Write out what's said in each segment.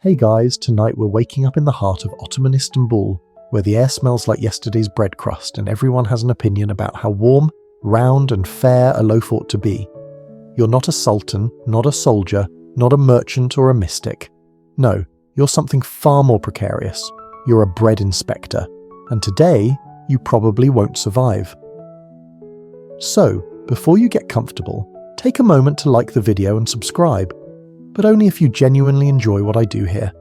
Hey guys, tonight we're waking up in the heart of Ottoman Istanbul, where the air smells like yesterday's bread crust and everyone has an opinion about how warm, round and fair a loaf ought to be. You're not a sultan, not a soldier, not a merchant or a mystic. No, you're something far more precarious. You're a bread inspector, and today you probably won't survive. So, before you get comfortable, take a moment to like the video and subscribe, but only if you genuinely enjoy what I do here.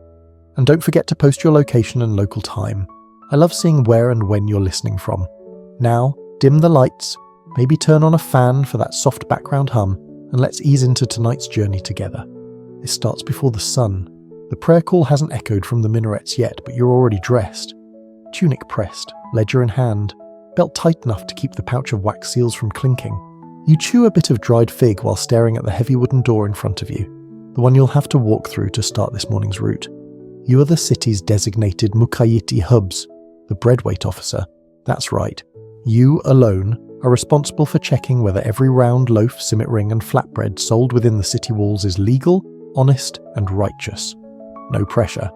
And don't forget to post your location and local time. I love seeing where and when you're listening from. Now, dim the lights, maybe turn on a fan for that soft background hum, and let's ease into tonight's journey together. It starts before the sun. The prayer call hasn't echoed from the minarets yet, but you're already dressed. Tunic pressed, ledger in hand, belt tight enough to keep the pouch of wax seals from clinking. You chew a bit of dried fig while staring at the heavy wooden door in front of you, the one you'll have to walk through to start this morning's route. You are the city's designated mukayyiti hubs, the bread weight officer. That's right, you alone are responsible for checking whether every round loaf, simit ring and flatbread sold within the city walls is legal, honest and righteous. No pressure.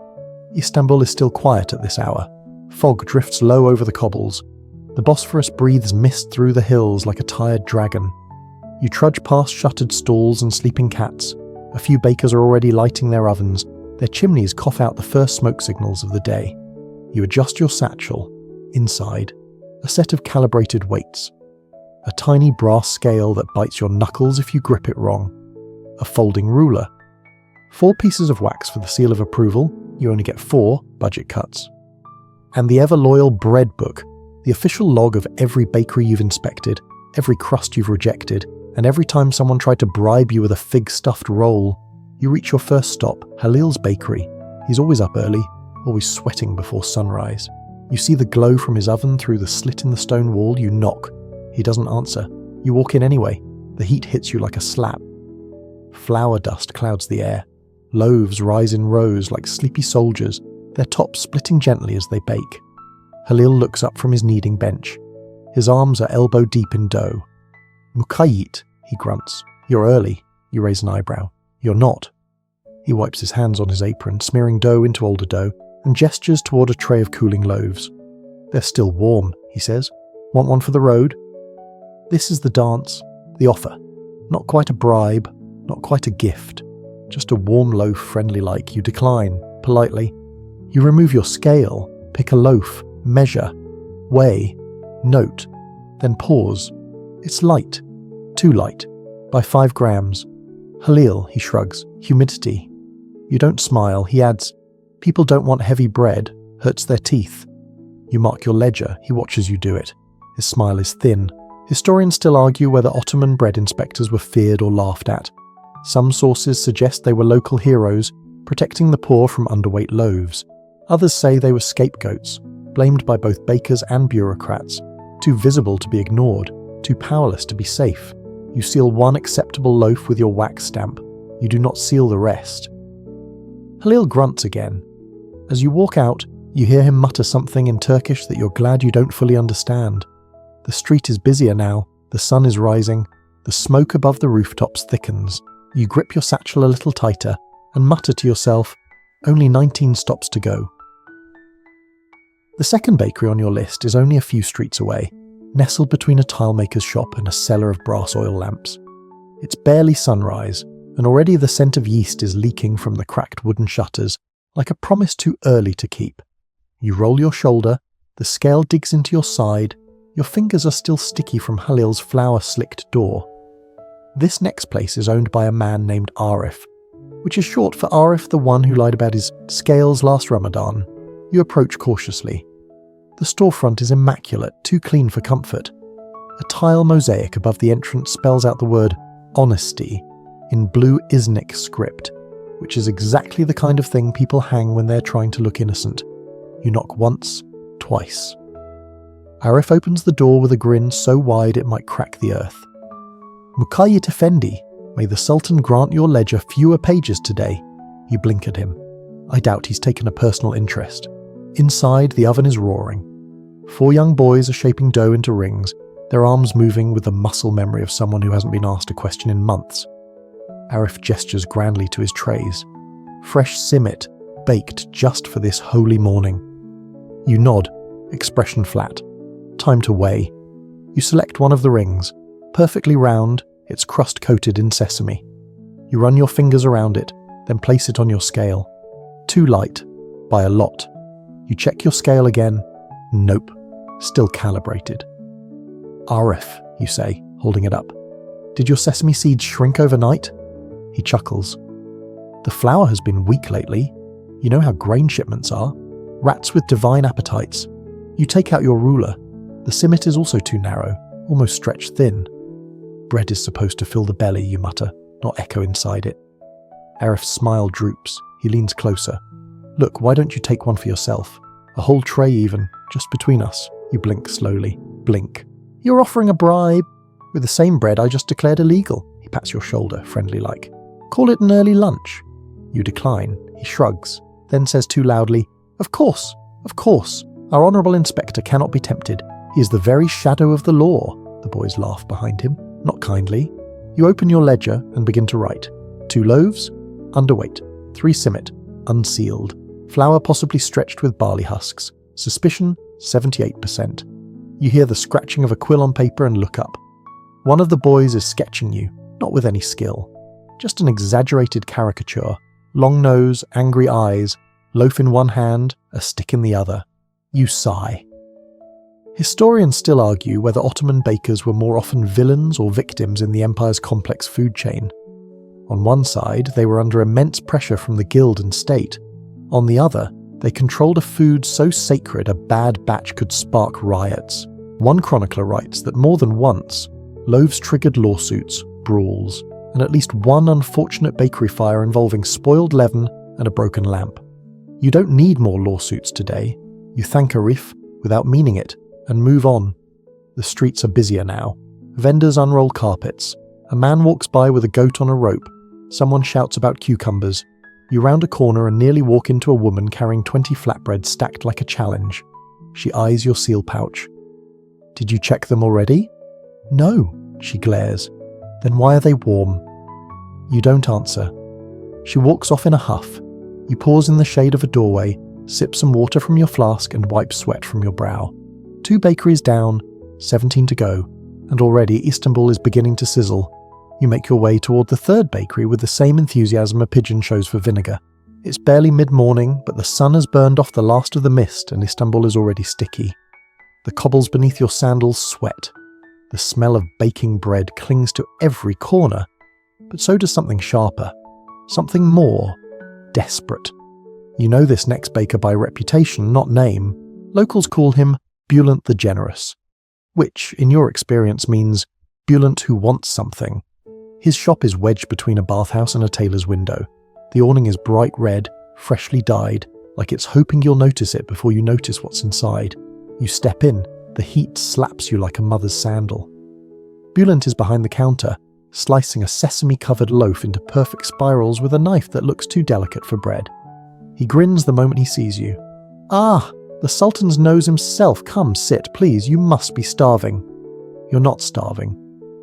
Istanbul is still quiet at this hour. Fog drifts low over the cobbles. The Bosphorus breathes mist through the hills like a tired dragon. You trudge past shuttered stalls and sleeping cats. A few bakers are already lighting their ovens. Their chimneys cough out the first smoke signals of the day. You adjust your satchel. Inside, a set of calibrated weights. A tiny brass scale that bites your knuckles if you grip it wrong. A folding ruler. 4 pieces of wax for the seal of approval. You only get 4 budget cuts. And the ever-loyal bread book, the official log of every bakery you've inspected, every crust you've rejected, and every time someone tried to bribe you with a fig-stuffed roll. You reach your first stop, Halil's bakery. He's always up early, always sweating before sunrise. You see the glow from his oven through the slit in the stone wall. You knock. He doesn't answer. You walk in anyway. The heat hits you like a slap. Flour dust clouds the air. Loaves rise in rows like sleepy soldiers, their tops splitting gently as they bake. Halil looks up from his kneading bench. His arms are elbow deep in dough. Mukayyit, he grunts. You're early. You raise an eyebrow. You're not. He wipes his hands on his apron, smearing dough into older dough, and gestures toward a tray of cooling loaves. They're still warm, he says. Want one for the road? This is the dance, the offer. Not quite a bribe, not quite a gift. Just a warm loaf, friendly like. You decline, politely. You remove your scale, pick a loaf, measure, weigh, note, then pause. It's light, too light, by 5 grams. Halil, he shrugs, humidity. You don't smile, he adds, people don't want heavy bread, hurts their teeth. You mark your ledger, he watches you do it. His smile is thin. Historians still argue whether Ottoman bread inspectors were feared or laughed at. Some sources suggest they were local heroes, protecting the poor from underweight loaves. Others say they were scapegoats, blamed by both bakers and bureaucrats, too visible to be ignored, too powerless to be safe. You seal one acceptable loaf with your wax stamp. You do not seal the rest. Halil grunts again. As you walk out, you hear him mutter something in Turkish that you're glad you don't fully understand. The street is busier now, the sun is rising, the smoke above the rooftops thickens. You grip your satchel a little tighter and mutter to yourself, only 19 stops to go. The second bakery on your list is only a few streets away, nestled between a tilemaker's shop and a cellar of brass oil lamps. It's barely sunrise, and already the scent of yeast is leaking from the cracked wooden shutters, like a promise too early to keep. You roll your shoulder, the scale digs into your side, your fingers are still sticky from Halil's flour-slicked door. This next place is owned by a man named Arif, which is short for Arif, the one who lied about his scales last Ramadan. You approach cautiously. The storefront is immaculate, too clean for comfort. A tile mosaic above the entrance spells out the word honesty in blue Iznik script, which is exactly the kind of thing people hang when they're trying to look innocent. You knock once, twice. Arif opens the door with a grin so wide it might crack the earth. Mukayyit Effendi, may the Sultan grant your ledger fewer pages today. You blink at him. I doubt he's taken a personal interest. Inside, the oven is roaring. 4 young boys are shaping dough into rings, their arms moving with the muscle memory of someone who hasn't been asked a question in months. Arif gestures grandly to his trays. Fresh simit, baked just for this holy morning. You nod, expression flat. Time to weigh. You select one of the rings, perfectly round, its crust coated in sesame. You run your fingers around it, then place it on your scale. Too light, by a lot. You check your scale again. Nope, still calibrated. Arif, you say, holding it up. Did your sesame seeds shrink overnight? He chuckles. The flour has been weak lately. You know how grain shipments are. Rats with divine appetites. You take out your ruler. The simit is also too narrow, almost stretched thin. Bread is supposed to fill the belly, you mutter, not echo inside it. Arif's smile droops. He leans closer. Look, why don't you take one for yourself? A whole tray even, just between us. You blink slowly. Blink. You're offering a bribe. With the same bread I just declared illegal. He pats your shoulder, friendly-like. Call it an early lunch. You decline. He shrugs, then says too loudly, Of course. Our honourable inspector cannot be tempted. He is the very shadow of the law. The boys laugh behind him, not kindly. You open your ledger and begin to write. 2 loaves, underweight. 3 simit, unsealed. Flour possibly stretched with barley husks. Suspicion, 78%. You hear the scratching of a quill on paper and look up. One of the boys is sketching you, not with any skill. Just an exaggerated caricature. Long nose, angry eyes, loaf in one hand, a stick in the other. You sigh. Historians still argue whether Ottoman bakers were more often villains or victims in the empire's complex food chain. On one side, they were under immense pressure from the guild and state. On the other, they controlled a food so sacred a bad batch could spark riots. One chronicler writes that more than once, loaves triggered lawsuits, brawls, and at least one unfortunate bakery fire involving spoiled leaven and a broken lamp. You don't need more lawsuits today. You thank Arif without meaning it and move on. The streets are busier now. Vendors unroll carpets. A man walks by with a goat on a rope. Someone shouts about cucumbers. You round a corner and nearly walk into a woman carrying 20 flatbreads stacked like a challenge. She eyes your seal pouch. Did you check them already? No, she glares. Then why are they warm? You don't answer. She walks off in a huff. You pause in the shade of a doorway, sip some water from your flask and wipe sweat from your brow. 2 bakeries down, 17 to go, and already Istanbul is beginning to sizzle. You make your way toward the 3rd bakery with the same enthusiasm a pigeon shows for vinegar. It's barely mid-morning, but the sun has burned off the last of the mist and Istanbul is already sticky. The cobbles beneath your sandals sweat. The smell of baking bread clings to every corner, but so does something sharper, something more desperate. You know this next baker by reputation, not name. Locals call him Bulant the Generous, which, in your experience, means Bulant who wants something. His shop is wedged between a bathhouse and a tailor's window. The awning is bright red, freshly dyed, like it's hoping you'll notice it before you notice what's inside. You step in. The heat slaps you like a mother's sandal. Bulant is behind the counter, slicing a sesame-covered loaf into perfect spirals with a knife that looks too delicate for bread. He grins the moment he sees you. Ah, the Sultan's nose himself. Come, sit, please. You must be starving. You're not starving,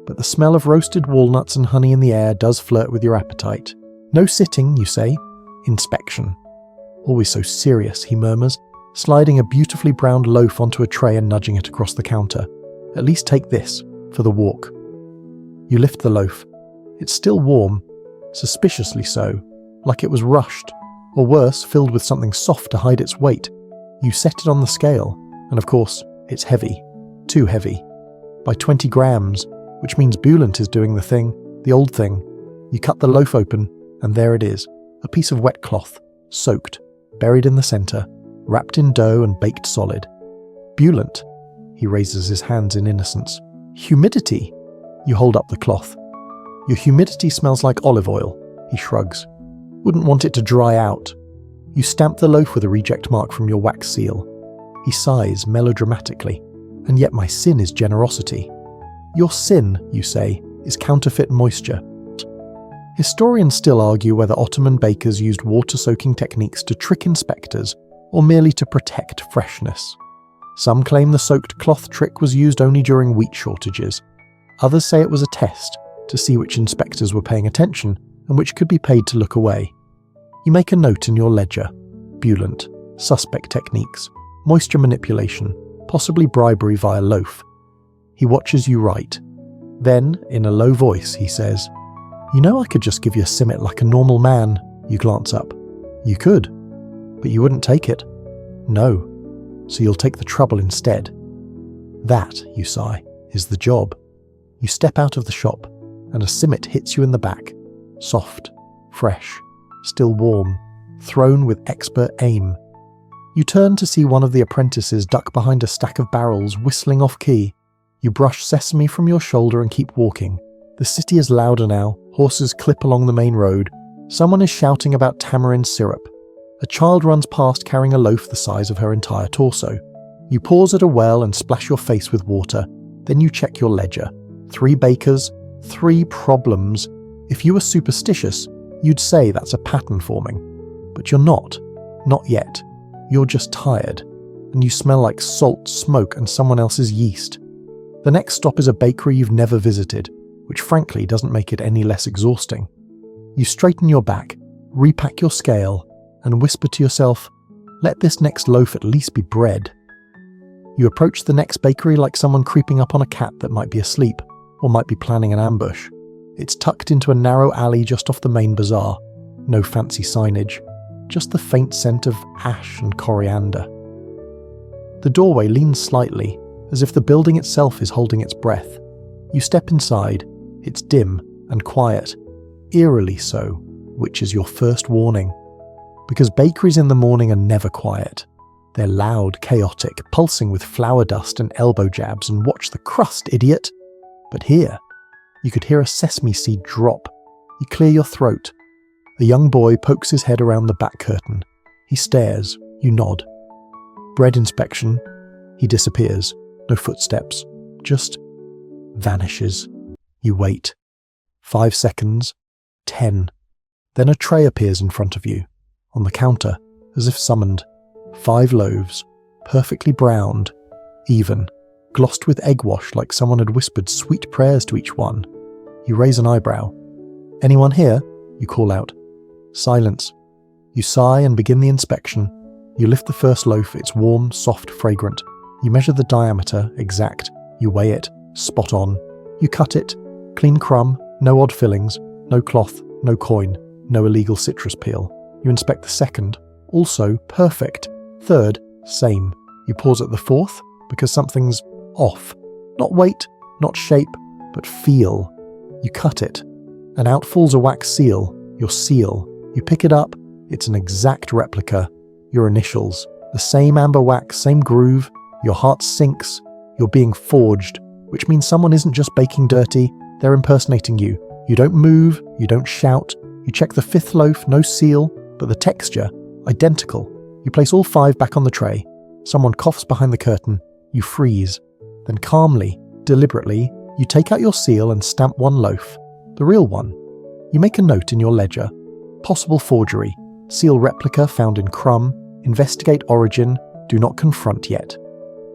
but the smell of roasted walnuts and honey in the air does flirt with your appetite. No sitting, you say. Inspection. Always so serious, he murmurs, sliding a beautifully browned loaf onto a tray and nudging it across the counter. At least take this, for the walk. You lift the loaf. It's still warm, suspiciously so, like it was rushed, or worse, filled with something soft to hide its weight. You set it on the scale, and of course, it's heavy. Too heavy. By 20 grams, which means Bulant is doing the thing, the old thing. You cut the loaf open, and there it is, a piece of wet cloth, soaked, buried in the centre, wrapped in dough and baked solid. Bulant. He raises his hands in innocence. Humidity. You hold up the cloth. Your humidity smells like olive oil. He shrugs. Wouldn't want it to dry out. You stamp the loaf with a reject mark from your wax seal. He sighs melodramatically. And yet my sin is generosity. Your sin, you say, is counterfeit moisture. Historians still argue whether Ottoman bakers used water-soaking techniques to trick inspectors or merely to protect freshness. Some claim the soaked cloth trick was used only during wheat shortages. Others say it was a test to see which inspectors were paying attention and which could be paid to look away. You make a note in your ledger. Buoyant, suspect techniques, moisture manipulation, possibly bribery via loaf. He watches you write. Then, in a low voice, he says, "You know I could just give you a simit like a normal man." You glance up. "You could, but you wouldn't take it." "No, so you'll take the trouble instead." "That," you sigh, "is the job." You step out of the shop, and a simit hits you in the back. Soft, fresh, still warm, thrown with expert aim. You turn to see one of the apprentices duck behind a stack of barrels, whistling off-key. You brush sesame from your shoulder and keep walking. The city is louder now, horses clip along the main road. Someone is shouting about tamarind syrup. A child runs past carrying a loaf the size of her entire torso. You pause at a well and splash your face with water. Then you check your ledger. 3 bakers, 3 problems. If you were superstitious, you'd say that's a pattern forming. But you're not. Not yet. You're just tired. And you smell like salt, smoke, and someone else's yeast. The next stop is a bakery you've never visited, which frankly doesn't make it any less exhausting. You straighten your back, repack your scale, and whisper to yourself, "Let this next loaf at least be bread." You approach the next bakery like someone creeping up on a cat that might be asleep, or might be planning an ambush. It's tucked into a narrow alley just off the main bazaar. No fancy signage, just the faint scent of ash and coriander. The doorway leans slightly, as if the building itself is holding its breath. You step inside. It's dim and quiet, eerily so, which is your first warning. Because bakeries in the morning are never quiet. They're loud, chaotic, pulsing with flour dust and elbow jabs, and watch the crust, idiot! But here, you could hear a sesame seed drop. You clear your throat. A young boy pokes his head around the back curtain. He stares. You nod. Bread inspection. He disappears. No footsteps. Just vanishes. You wait. 5 seconds. 10. Then a tray appears in front of you. On the counter, as if summoned. 5 loaves. Perfectly browned. Even. Glossed with egg wash like someone had whispered sweet prayers to each one. You raise an eyebrow. "Anyone here?" You call out. Silence. You sigh and begin the inspection. You lift the first loaf. It's warm, soft, fragrant. You measure the diameter, exact. You weigh it, spot on. You cut it. Clean crumb, no odd fillings, no cloth, no coin, no illegal citrus peel. You inspect the second. Also perfect. Third, same. You pause at the fourth, because something's off. Not weight, not shape, but feel. You cut it, and out falls a wax seal, your seal. You pick it up, it's an exact replica. Your initials, the same amber wax, same groove. Your heart sinks. You're being forged, which means someone isn't just baking dirty, they're impersonating you. You don't move, you don't shout. You check the 5th loaf, no seal, but the texture, identical. You place all 5 back on the tray. Someone coughs behind the curtain. You freeze. Then calmly, deliberately, you take out your seal and stamp 1 loaf, the real one. You make a note in your ledger. Possible forgery. Seal replica found in crumb. Investigate origin. Do not confront yet.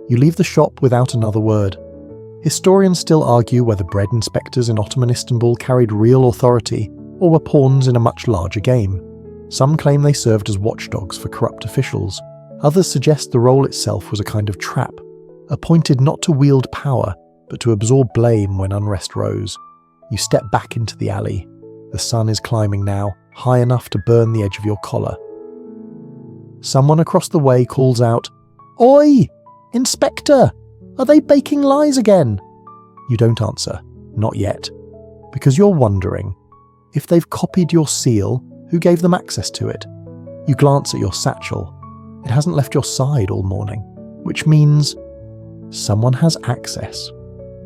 You leave the shop without another word. Historians still argue whether bread inspectors in Ottoman Istanbul carried real authority or were pawns in a much larger game. Some claim they served as watchdogs for corrupt officials. Others suggest the role itself was a kind of trap, appointed not to wield power, but to absorb blame when unrest rose. You step back into the alley. The sun is climbing now, high enough to burn the edge of your collar. Someone across the way calls out, "Oi! Inspector! Are they baking lies again?" You don't answer. Not yet. Because you're wondering, if they've copied your seal, who gave them access to it? You glance at your satchel. It hasn't left your side all morning, which means someone has access,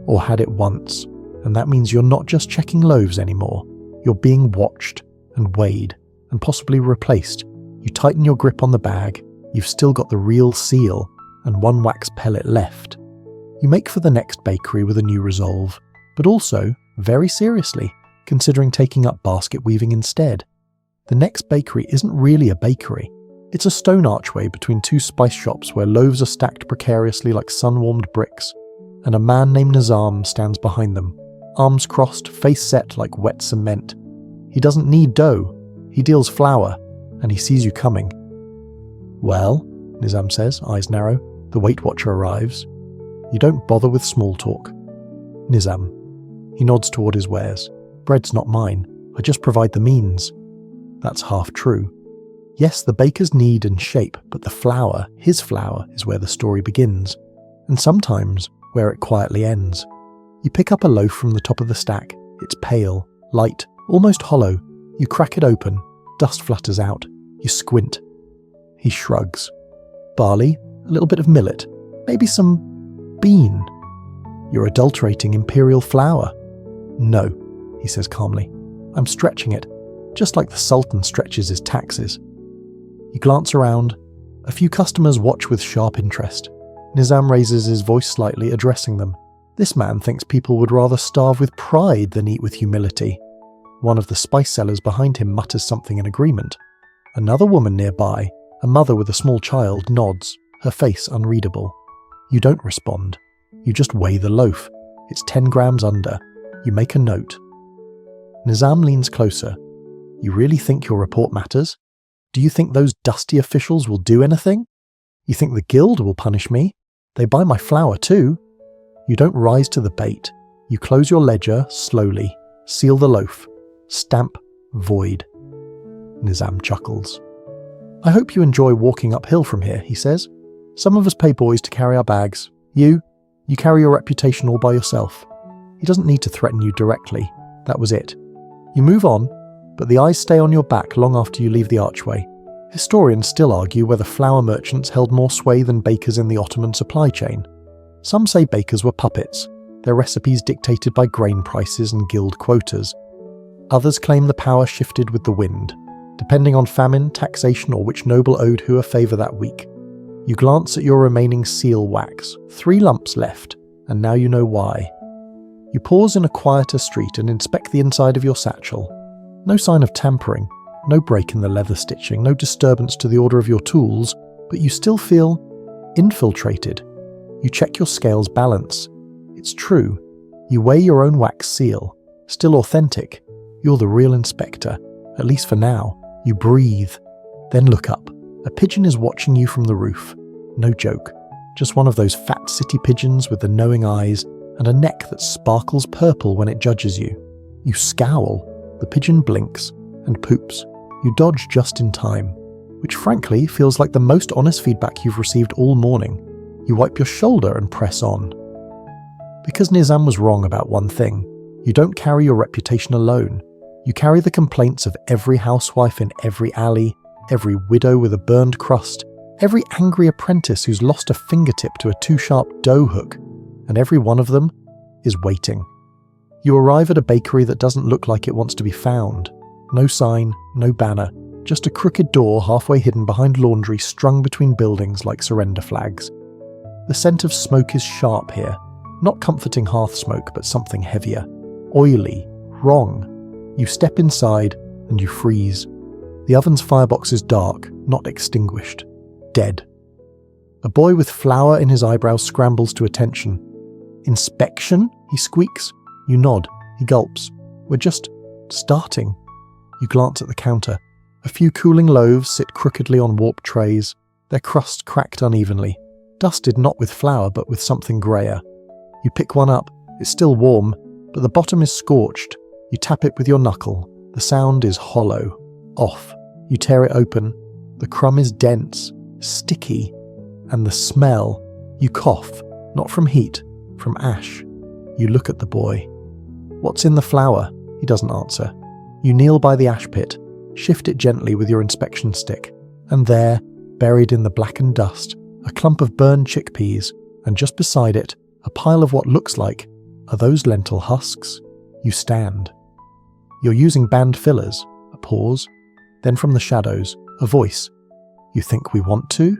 or had it once, and that means you're not just checking loaves anymore. You're being watched and weighed and possibly replaced. You tighten your grip on the bag. You've still got the real seal and 1 wax pellet left. You make for the next bakery with a new resolve, but also, very seriously, considering taking up basket weaving instead. The next bakery isn't really a bakery. It's a stone archway between 2 spice shops where loaves are stacked precariously like sun-warmed bricks, and a man named Nizam stands behind them, arms crossed, face set like wet cement. He doesn't need dough. He deals flour, and he sees you coming. Well, Nizam says, eyes narrow. The Weight Watcher arrives. You don't bother with small talk. Nizam. He nods toward his wares. Bread's not mine. I just provide the means. That's half true. Yes, the baker's knead and shape, but the flour, his flour, is where the story begins, and sometimes where it quietly ends. You pick up a loaf from the top of the stack. It's pale, light, almost hollow. You crack it open. Dust flutters out. You squint. He shrugs. Barley, a little bit of millet, maybe some bean. You're adulterating imperial flour. No, he says calmly. I'm stretching it, just like the Sultan stretches his taxes. You glance around. A few customers watch with sharp interest. Nizam raises his voice slightly, addressing them. This man thinks people would rather starve with pride than eat with humility. One of the spice sellers behind him mutters something in agreement. Another woman nearby, a mother with a small child, nods, her face unreadable. You don't respond. You just weigh the loaf. It's 10 grams under. You make a note. Nizam leans closer. You really think your report matters? Do you think those dusty officials will do anything? You think the guild will punish me? They buy my flour too. You don't rise to the bait. You close your ledger slowly, seal the loaf, stamp void. Nizam chuckles. I hope you enjoy walking uphill from here, he says. Some of us pay boys to carry our bags. You carry your reputation all by yourself. He doesn't need to threaten you directly. That was it. You move on, but the eyes stay on your back long after you leave the archway. Historians still argue whether flour merchants held more sway than bakers in the Ottoman supply chain. Some say bakers were puppets, their recipes dictated by grain prices and guild quotas. Others claim the power shifted with the wind, depending on famine, taxation, or which noble owed who a favour that week. You glance at your remaining seal wax, 3 lumps left, and now you know why. You pause in a quieter street and inspect the inside of your satchel. No sign of tampering, no break in the leather stitching, no disturbance to the order of your tools, but you still feel infiltrated. You check your scales balance. It's true. You weigh your own wax seal. Still authentic. You're the real inspector, at least for now. You breathe, then look up. A pigeon is watching you from the roof. No joke. Just one of those fat city pigeons with the knowing eyes and a neck that sparkles purple when it judges you. You scowl. The pigeon blinks and poops. You dodge just in time, which frankly feels like the most honest feedback you've received all morning. You wipe your shoulder and press on. Because Nizam was wrong about one thing, you don't carry your reputation alone. You carry the complaints of every housewife in every alley, every widow with a burned crust, every angry apprentice who's lost a fingertip to a too-sharp dough hook, and every one of them is waiting. You arrive at a bakery that doesn't look like it wants to be found. No sign, no banner, just a crooked door halfway hidden behind laundry strung between buildings like surrender flags. The scent of smoke is sharp here, not comforting hearth smoke, but something heavier. Oily, wrong. You step inside and you freeze. The oven's firebox is dark, not extinguished. Dead. A boy with flour in his eyebrows scrambles to attention. Inspection? He squeaks. You nod. He gulps. We're just starting. You glance at the counter. A few cooling loaves sit crookedly on warped trays, their crust cracked unevenly, dusted not with flour but with something greyer. You pick one up. It's still warm, but the bottom is scorched. You tap it with your knuckle. The sound is hollow. Off. You tear it open. The crumb is dense, sticky, and the smell. You cough, not from heat, from ash. You look at the boy. What's in the flour? He doesn't answer. You kneel by the ash pit, shift it gently with your inspection stick, and there, buried in the blackened dust, a clump of burned chickpeas, and just beside it, a pile of what looks like, are those lentil husks? You stand. You're using band fillers. A pause. Then from the shadows, a voice. You think we want to?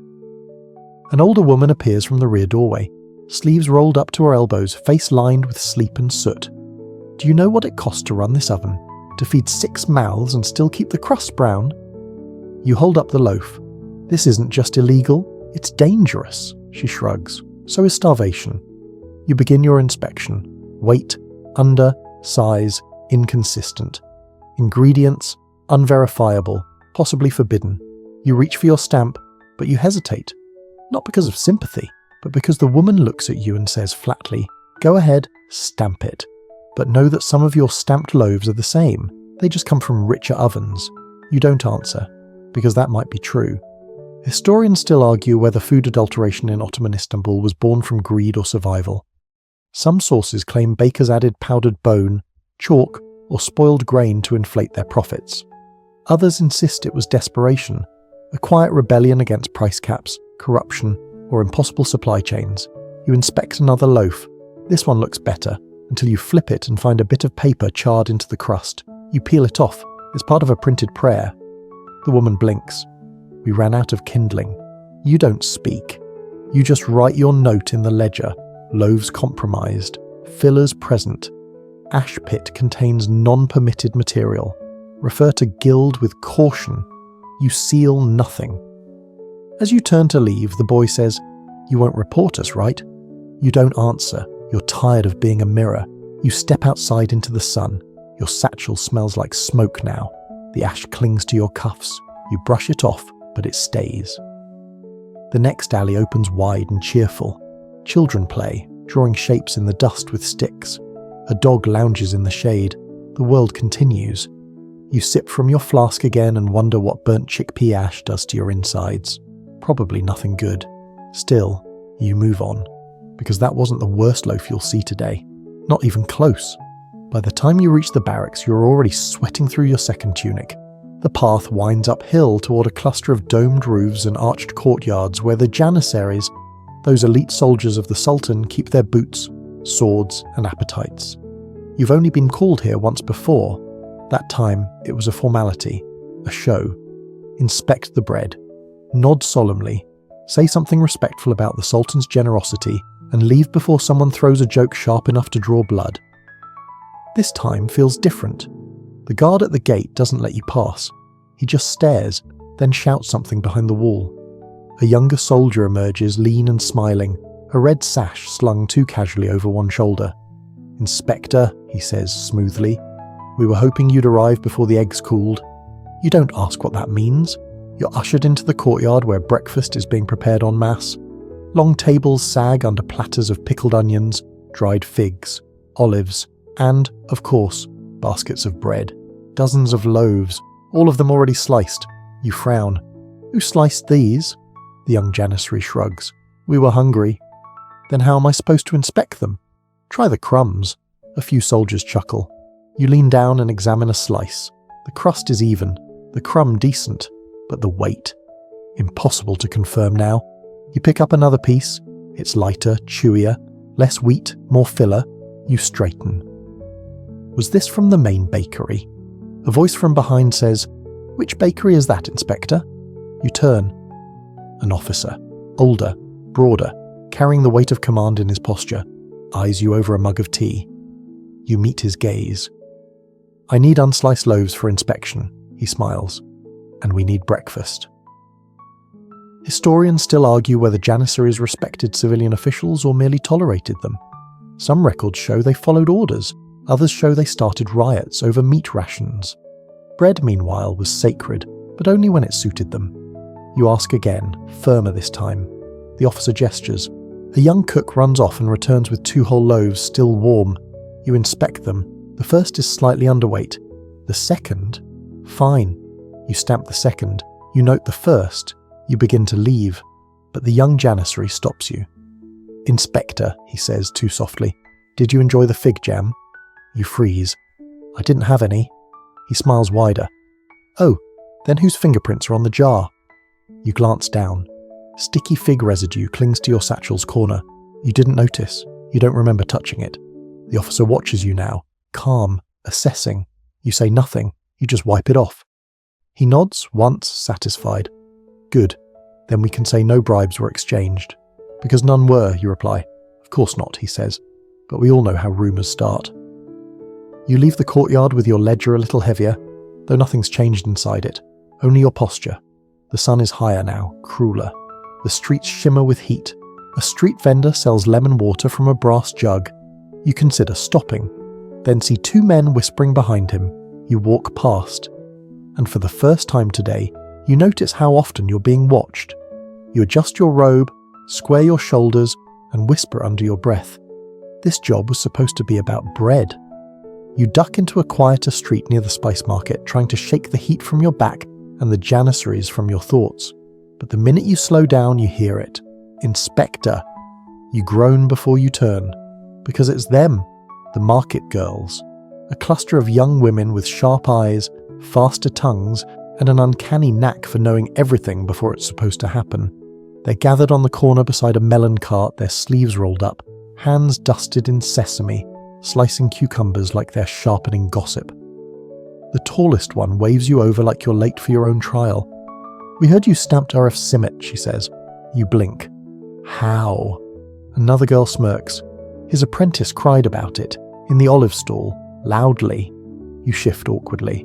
An older woman appears from the rear doorway, sleeves rolled up to her elbows, face lined with sleep and soot. Do you know what it costs to run this oven? To feed 6 mouths and still keep the crust brown? You hold up the loaf. This isn't just illegal, it's dangerous, she shrugs. So is starvation. You begin your inspection. Weight, under, size, inconsistent. Ingredients, unverifiable, possibly forbidden. You reach for your stamp, But you hesitate, not because of sympathy, but because the woman looks at you and says flatly, "Go ahead, stamp it. But know that some of your stamped loaves are the same. They just come from richer ovens." You don't answer, because that might be true. Historians still argue whether food adulteration in Ottoman Istanbul was born from greed or survival. Some sources claim bakers added powdered bone, chalk, or spoiled grain to inflate their profits. Others insist it was desperation, a quiet rebellion against price caps, corruption, or impossible supply chains. You inspect another loaf. This one looks better, until you flip it and find a bit of paper charred into the crust. You peel it off. It's part of a printed prayer. The woman blinks. "We ran out of kindling." You don't speak. You just write your note in the ledger. Loaves compromised. Fillers present. Ash pit contains non-permitted material. Refer to guild with caution. You seal nothing. As you turn to leave, the boy says, "You won't report us, right?" You don't answer. You're tired of being a mirror. You step outside into the sun. Your satchel smells like smoke now. The ash clings to your cuffs. You brush it off, but it stays. The next alley opens wide and cheerful. Children play, drawing shapes in the dust with sticks. A dog lounges in the shade. The world continues. You sip from your flask again and wonder what burnt chickpea ash does to your insides. Probably nothing good. Still, you move on, because that wasn't the worst loaf you'll see today. Not even close. By the time you reach the barracks, you're already sweating through your second tunic. The path winds uphill toward a cluster of domed roofs and arched courtyards where the janissaries, those elite soldiers of the Sultan, keep their boots, swords, and appetites. You've only been called here once before. That time, it was a formality, a show. Inspect the bread. Nod solemnly. Say something respectful about the Sultan's generosity, and leave before someone throws a joke sharp enough to draw blood. This time feels different. The guard at the gate doesn't let you pass. He just stares, then shouts something behind the wall. A younger soldier emerges, lean and smiling, a red sash slung too casually over one shoulder. "Inspector," he says smoothly, "we were hoping you'd arrive before the eggs cooled." You don't ask what that means. You're ushered into the courtyard where breakfast is being prepared en masse. Long tables sag under platters of pickled onions, dried figs, olives, and, of course, baskets of bread. Dozens of loaves, all of them already sliced. You frown. "Who sliced these?" The young janissary shrugs. "We were hungry." "Then how am I supposed to inspect them?" "Try the crumbs." A few soldiers chuckle. You lean down and examine a slice. The crust is even, the crumb decent, but the weight. Impossible to confirm now. You pick up another piece. It's lighter, chewier, less wheat, more filler. You straighten. Was this from the main bakery? A voice from behind says, "Which bakery is that, Inspector?" You turn. An officer, older, broader, carrying the weight of command in his posture, eyes you over a mug of tea. You meet his gaze. "I need unsliced loaves for inspection," he smiles. "And we need breakfast." Historians still argue whether janissaries respected civilian officials or merely tolerated them. Some records show they followed orders, others show they started riots over meat rations. Bread, meanwhile, was sacred, but only when it suited them. You ask again, firmer this time. The officer gestures. A young cook runs off and returns with 2 whole loaves still warm. You inspect them. The first is slightly underweight. The second? Fine. You stamp the second. You note the first. You begin to leave. But the young janissary stops you. "Inspector," he says too softly, "did you enjoy the fig jam?" You freeze. "I didn't have any." He smiles wider. "Oh, then whose fingerprints are on the jar?" You glance down. Sticky fig residue clings to your satchel's corner. You didn't notice. You don't remember touching it. The officer watches you now, calm, assessing. You say nothing. You just wipe it off. He nods once, satisfied. "Good. Then we can say no bribes were exchanged." "Because none were," you reply. "Of course not," he says. "But we all know how rumours start." You leave the courtyard with your ledger a little heavier, though nothing's changed inside it. Only your posture. The sun is higher now, crueler. The streets shimmer with heat. A street vendor sells lemon water from a brass jug. You consider stopping, then see 2 men whispering behind him. You walk past. And for the first time today, you notice how often you're being watched. You adjust your robe, square your shoulders, and whisper under your breath. This job was supposed to be about bread. You duck into a quieter street near the spice market, trying to shake the heat from your back and the janissaries from your thoughts. But the minute you slow down, you hear it. Inspector. You groan before you turn, because it's them, the market girls. A cluster of young women with sharp eyes, faster tongues, and an uncanny knack for knowing everything before it's supposed to happen. They're gathered on the corner beside a melon cart, their sleeves rolled up, hands dusted in sesame, slicing cucumbers like they're sharpening gossip. The tallest one waves you over like you're late for your own trial. We heard you stamped RF simit, she says. You blink. How? Another girl smirks. His apprentice cried about it, in the olive stall, loudly. You shift awkwardly.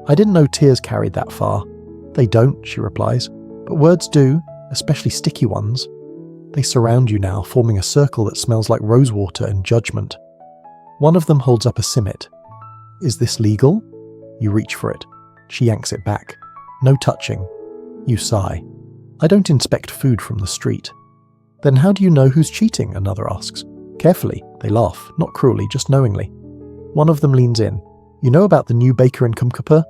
I didn't know tears carried that far. They don't, she replies, but words do, especially sticky ones. They surround you now, forming a circle that smells like rosewater and judgment. One of them holds up a simit. Is this legal? You reach for it. She yanks it back. No touching. You sigh. I don't inspect food from the street. Then how do you know who's cheating? Another asks. Carefully. They laugh, not cruelly, just knowingly. One of them leans in. You know about the new baker in Kumkapur?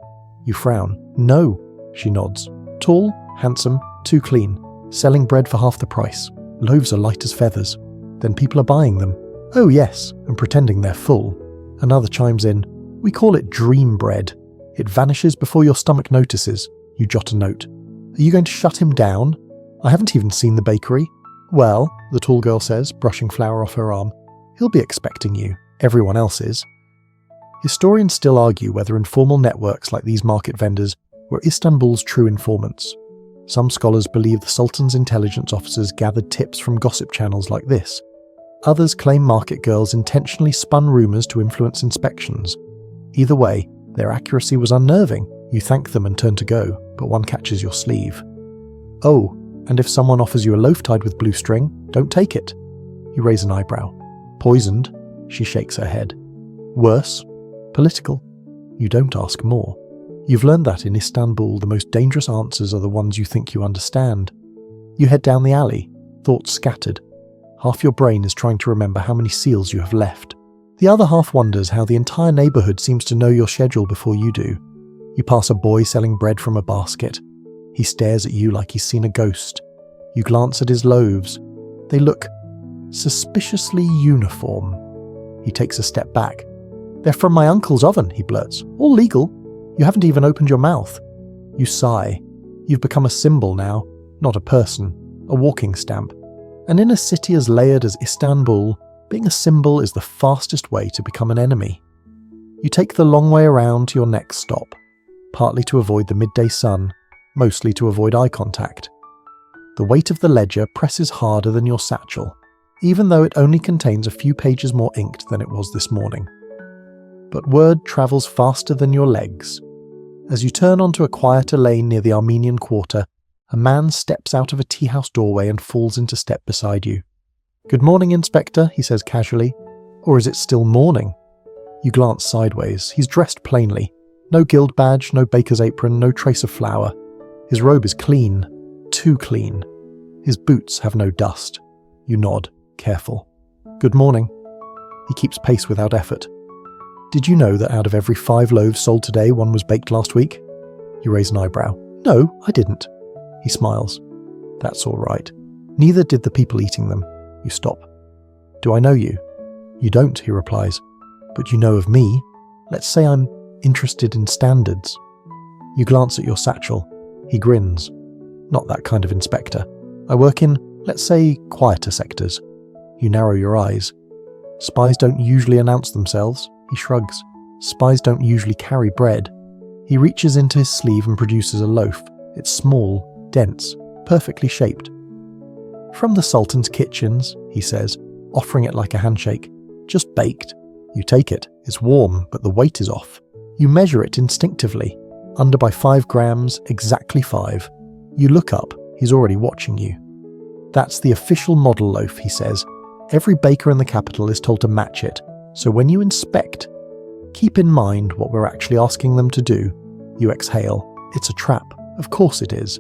You frown. No. She nods. Tall, handsome, too clean. Selling bread for half the price. Loaves are light as feathers. Then people are buying them. Oh yes, and pretending they're full. Another chimes in. We call it dream bread. It vanishes before your stomach notices. You jot a note. Are you going to shut him down? I haven't even seen the bakery. Well, the tall girl says, brushing flour off her arm. He'll be expecting you. Everyone else is. Historians still argue whether informal networks like these market vendors were Istanbul's true informants. Some scholars believe the Sultan's intelligence officers gathered tips from gossip channels like this. Others claim market girls intentionally spun rumours to influence inspections. Either way, their accuracy was unnerving. You thank them and turn to go, but one catches your sleeve. Oh, and if someone offers you a loaf tied with blue string, don't take it. You raise an eyebrow. Poisoned? She shakes her head. Worse? Political? You don't ask more. You've learned that in Istanbul the most dangerous answers are the ones you think you understand. You head down the alley, thoughts scattered. Half your brain is trying to remember how many seals you have left. The other half wonders how the entire neighbourhood seems to know your schedule before you do. You pass a boy selling bread from a basket. He stares at you like he's seen a ghost. You glance at his loaves. They look suspiciously uniform. He takes a step back. They're from my uncle's oven, he blurts. All legal. You haven't even opened your mouth. You sigh. You've become a symbol now, not a person, a walking stamp. And in a city as layered as Istanbul, being a symbol is the fastest way to become an enemy. You take the long way around to your next stop, partly to avoid the midday sun, mostly to avoid eye contact. The weight of the ledger presses harder than your satchel, even though it only contains a few pages more inked than it was this morning. But word travels faster than your legs. As you turn onto a quieter lane near the Armenian Quarter, a man steps out of a tea house doorway and falls into step beside you. Good morning, Inspector, he says casually. Or is it still morning? You glance sideways. He's dressed plainly. No guild badge, no baker's apron, no trace of flour. His robe is clean. Too clean. His boots have no dust. You nod, careful. Good morning. He keeps pace without effort. Did you know that out of every 5 loaves sold today, one was baked last week? You raise an eyebrow. No, I didn't. He smiles. That's all right. Neither did the people eating them. You stop. Do I know you? You don't, he replies. But you know of me. Let's say I'm interested in standards. You glance at your satchel. He grins. Not that kind of inspector. I work in, let's say, quieter sectors. You narrow your eyes. Spies don't usually announce themselves. He shrugs. Spies don't usually carry bread. He reaches into his sleeve and produces a loaf. It's small, dense, perfectly shaped. From the Sultan's kitchens, he says, offering it like a handshake. Just baked. You take it. It's warm, but the weight is off. You measure it instinctively. Under by 5 grams, exactly 5. You look up. He's already watching you. That's the official model loaf, he says. Every baker in the capital is told to match it. So when you inspect, keep in mind what we're actually asking them to do. You exhale. It's a trap. Of course it is.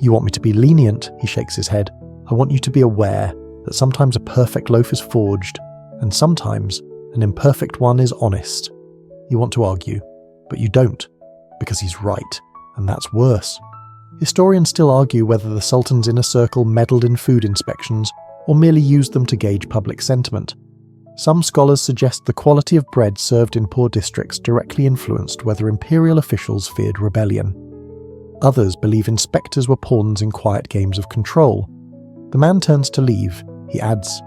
You want me to be lenient, he shakes his head. I want you to be aware that sometimes a perfect loaf is forged, and sometimes an imperfect one is honest. You want to argue, but you don't, because he's right, and that's worse. Historians still argue whether the Sultan's inner circle meddled in food inspections or merely used them to gauge public sentiment. Some scholars suggest the quality of bread served in poor districts directly influenced whether imperial officials feared rebellion. Others believe inspectors were pawns in quiet games of control. The man turns to leave. He adds,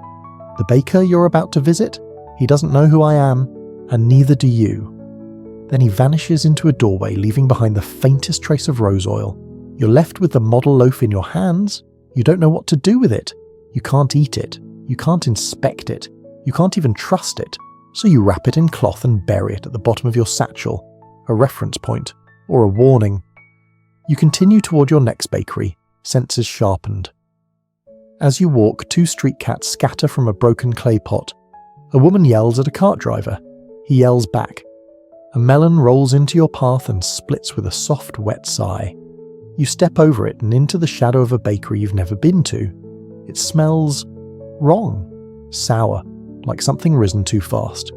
"The baker you're about to visit? He doesn't know who I am, and neither do you." Then he vanishes into a doorway, leaving behind the faintest trace of rose oil. You're left with the model loaf in your hands. You don't know what to do with it. You can't eat it. You can't inspect it. You can't even trust it. So you wrap it in cloth and bury it at the bottom of your satchel, a reference point, or a warning. You continue toward your next bakery, senses sharpened. As you walk, 2 street cats scatter from a broken clay pot. A woman yells at a cart driver. He yells back. A melon rolls into your path and splits with a soft, wet sigh. You step over it and into the shadow of a bakery you've never been to. It smells wrong, sour, like something risen too fast.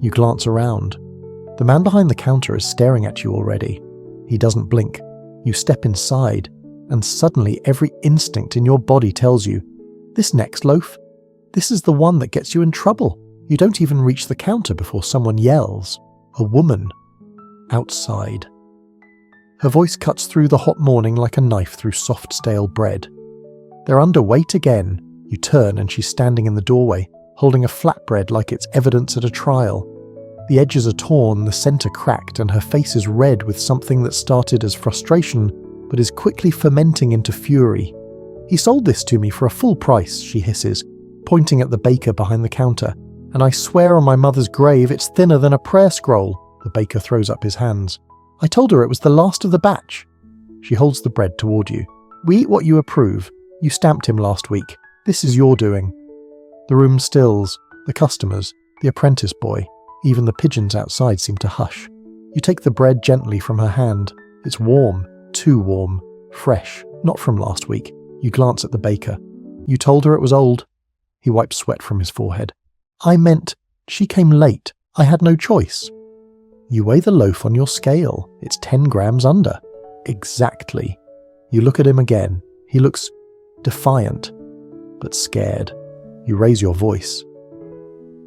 You glance around. The man behind the counter is staring at you already. He doesn't blink. You step inside, and suddenly every instinct in your body tells you, this next loaf, this is the one that gets you in trouble. You don't even reach the counter before someone yells. A woman. Outside. Her voice cuts through the hot morning like a knife through soft, stale bread. They're underweight again. You turn and she's standing in the doorway, holding a flatbread like it's evidence at a trial. The edges are torn, the centre cracked, and her face is red with something that started as frustration, but is quickly fermenting into fury. "He sold this to me for a full price," she hisses, pointing at the baker behind the counter. "And I swear on my mother's grave it's thinner than a prayer scroll." The baker throws up his hands. "I told her it was the last of the batch." She holds the bread toward you. "We eat what you approve. You stamped him last week. This is your doing." The room stills. The customers, the apprentice boy, even the pigeons outside seem to hush. You take the bread gently from her hand. It's warm, too warm, fresh, not from last week. You glance at the baker. "You told her it was old." He wipes sweat from his forehead. "I meant, she came late. I had no choice." You weigh the loaf on your scale. It's 10 grams under. Exactly. You look at him again. He looks defiant, but scared. You raise your voice.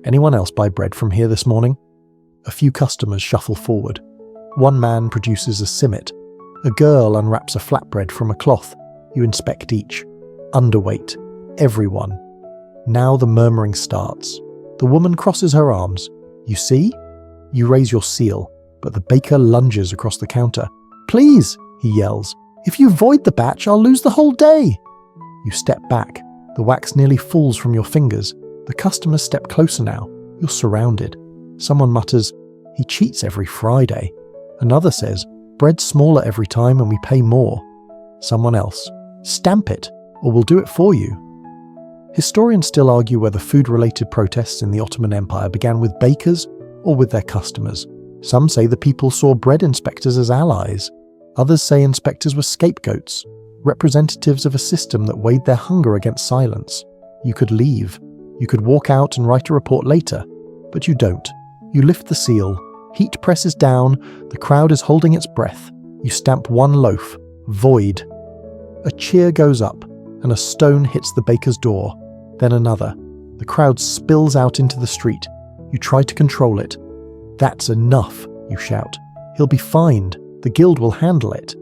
"Anyone else buy bread from here this morning?" A few customers shuffle forward. One man produces a simit. A girl unwraps a flatbread from a cloth. You inspect each. Underweight. Everyone. Now the murmuring starts. The woman crosses her arms. "You see?" You raise your seal, but the baker lunges across the counter. "Please," he yells. "If you void the batch, I'll lose the whole day." You step back. The wax nearly falls from your fingers. The customers step closer now. You're surrounded. Someone mutters, "He cheats every Friday." Another says, "Bread's smaller every time and we pay more." Someone else, "Stamp it, or we'll do it for you." Historians still argue whether food-related protests in the Ottoman Empire began with bakers or with their customers. Some say the people saw bread inspectors as allies. Others say inspectors were scapegoats, representatives of a system that weighed their hunger against silence. You could leave. You could walk out and write a report later, but you don't. You lift the seal. Heat presses down. The crowd is holding its breath. You stamp one loaf. Void. A cheer goes up, and a stone hits the baker's door. Then another. The crowd spills out into the street. You try to control it. "That's enough," you shout. "He'll be fined. The guild will handle it."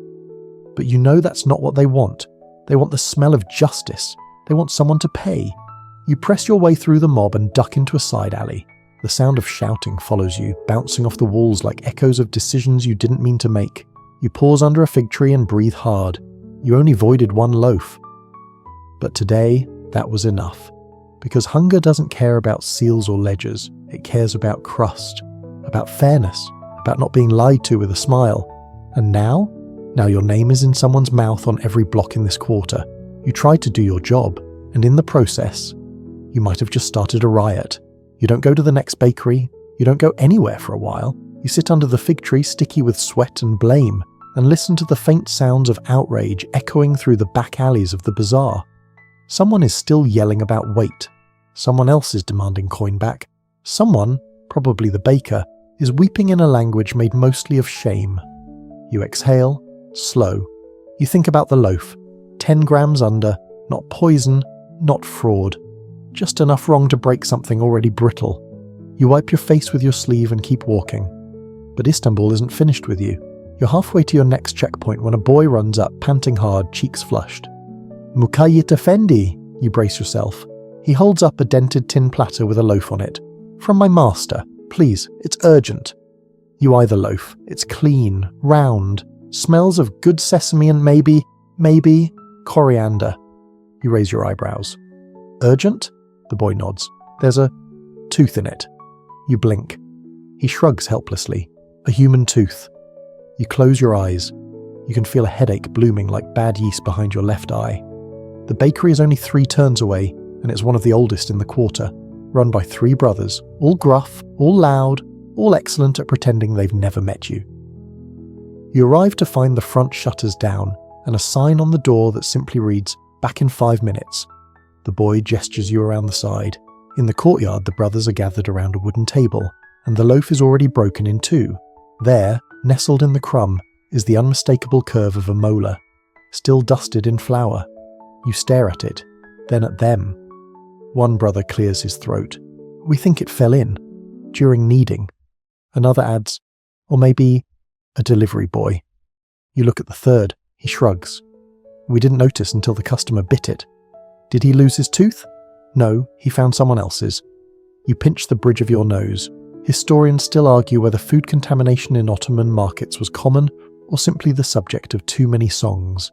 But you know that's not what they want. They want the smell of justice. They want someone to pay. You press your way through the mob and duck into a side alley. The sound of shouting follows you, bouncing off the walls like echoes of decisions you didn't mean to make. You pause under a fig tree and breathe hard. You only voided one loaf. But today, that was enough. Because hunger doesn't care about seals or ledgers. It cares about crust, about fairness, about not being lied to with a smile. And now your name is in someone's mouth on every block in this quarter. You tried to do your job, and in the process, you might have just started a riot. You don't go to the next bakery. You don't go anywhere for a while. You sit under the fig tree sticky with sweat and blame, and listen to the faint sounds of outrage echoing through the back alleys of the bazaar. Someone is still yelling about weight. Someone else is demanding coin back. Someone, probably the baker, is weeping in a language made mostly of shame. You exhale, slow. You think about the loaf. 10 grams under, not poison, not fraud. Just enough wrong to break something already brittle. You wipe your face with your sleeve and keep walking. But Istanbul isn't finished with you. You're halfway to your next checkpoint when a boy runs up, panting hard, cheeks flushed. Mukayyit Effendi, you brace yourself. He holds up a dented tin platter with a loaf on it. From my master, please, it's urgent. You eye the loaf. It's clean, round, smells of good sesame and maybe, coriander. You raise your eyebrows. Urgent? The boy nods. There's a tooth in it. You blink. He shrugs helplessly. A human tooth. You close your eyes. You can feel a headache blooming like bad yeast behind your left eye. The bakery is only 3 turns away, and it's one of the oldest in the quarter, run by 3 brothers, all gruff, all loud, all excellent at pretending they've never met you. You arrive to find the front shutters down, and a sign on the door that simply reads, "Back in 5 minutes." The boy gestures you around the side. In the courtyard, the brothers are gathered around a wooden table, and the loaf is already broken in 2. There, nestled in the crumb, is the unmistakable curve of a molar, still dusted in flour. You stare at it, then at them. One brother clears his throat. "We think it fell in, during kneading." Another adds, "Or maybe a delivery boy." You look at the third. He shrugs. "We didn't notice until the customer bit it." "Did he lose his tooth?" "No, he found someone else's." You pinch the bridge of your nose. Historians still argue whether food contamination in Ottoman markets was common or simply the subject of too many songs.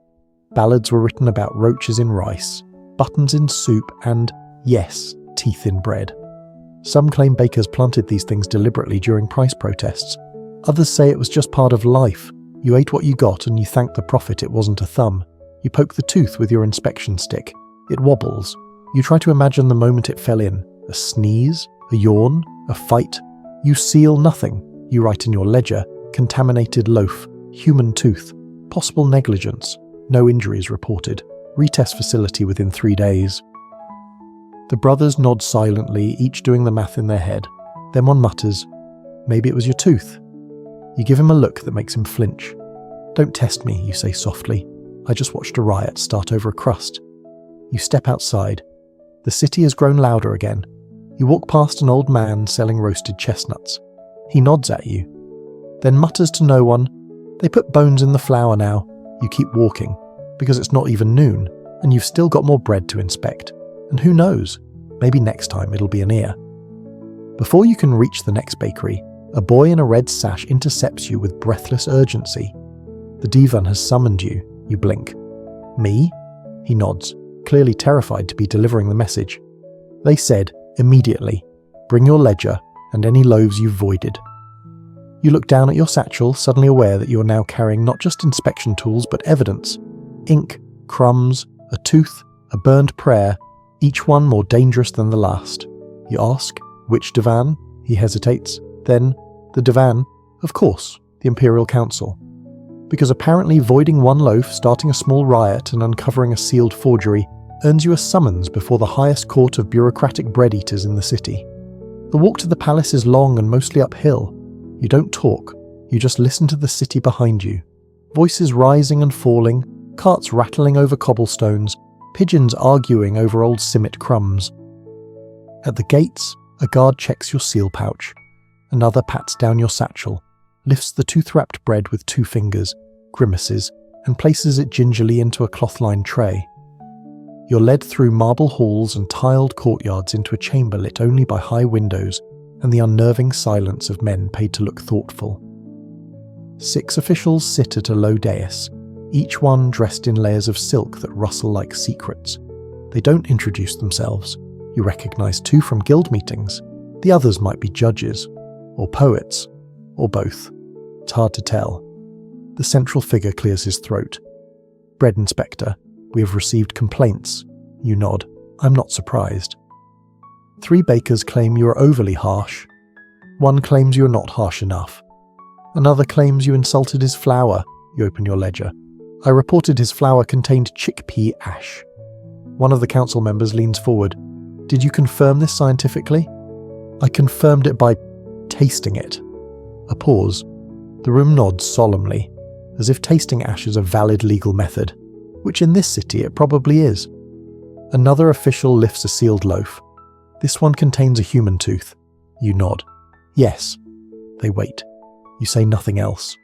Ballads were written about roaches in rice, buttons in soup, and, yes, teeth in bread. Some claim bakers planted these things deliberately during price protests. Others say it was just part of life. You ate what you got and you thank the prophet it wasn't a thumb. You poke the tooth with your inspection stick. It wobbles. You try to imagine the moment it fell in. A sneeze? A yawn? A fight? You seal nothing. You write in your ledger, contaminated loaf, human tooth, possible negligence, no injuries reported, retest facility within 3 days. The brothers nod silently, each doing the math in their head. Then one mutters, "Maybe it was your tooth." You give him a look that makes him flinch. "Don't test me," you say softly. "I just watched a riot start over a crust." You step outside. The city has grown louder again. You walk past an old man selling roasted chestnuts. He nods at you, then mutters to no one, "They put bones in the flour now." You keep walking, because it's not even noon, and you've still got more bread to inspect. And who knows, maybe next time it'll be an ear. Before you can reach the next bakery, a boy in a red sash intercepts you with breathless urgency. The divan has summoned you. You blink. "Me?" He nods, clearly terrified to be delivering the message. "They said, immediately, bring your ledger and any loaves you've voided." You look down at your satchel, suddenly aware that you are now carrying not just inspection tools but evidence. Ink, crumbs, a tooth, a burned prayer, each one more dangerous than the last. You ask, "Which divan?" He hesitates. Then, "The divan? Of course, the Imperial Council." Because apparently voiding one loaf, starting a small riot and uncovering a sealed forgery earns you a summons before the highest court of bureaucratic bread eaters in the city. The walk to the palace is long and mostly uphill. You don't talk, you just listen to the city behind you. Voices rising and falling, carts rattling over cobblestones, pigeons arguing over old simit crumbs. At the gates, a guard checks your seal pouch. Another pats down your satchel, lifts the tooth-wrapped bread with 2 fingers, grimaces, and places it gingerly into a cloth-lined tray. You're led through marble halls and tiled courtyards into a chamber lit only by high windows and the unnerving silence of men paid to look thoughtful. 6 officials sit at a low dais, each one dressed in layers of silk that rustle like secrets. They don't introduce themselves. You recognize 2 from guild meetings. The others might be judges, or poets, or both. It's hard to tell. The central figure clears his throat. "Bread Inspector, we have received complaints." You nod. "I'm not surprised." 3 bakers claim you are overly harsh. One claims you are not harsh enough. Another claims you insulted his flour. You open your ledger. I reported his flour contained chickpea ash. One of the council members leans forward. Did you confirm this scientifically? I confirmed it by tasting it. A pause. The room nods solemnly, as if tasting ash is a valid legal method, which in this city it probably is. Another official lifts a sealed loaf. This one contains a human tooth. You nod. Yes. They wait. You say nothing else.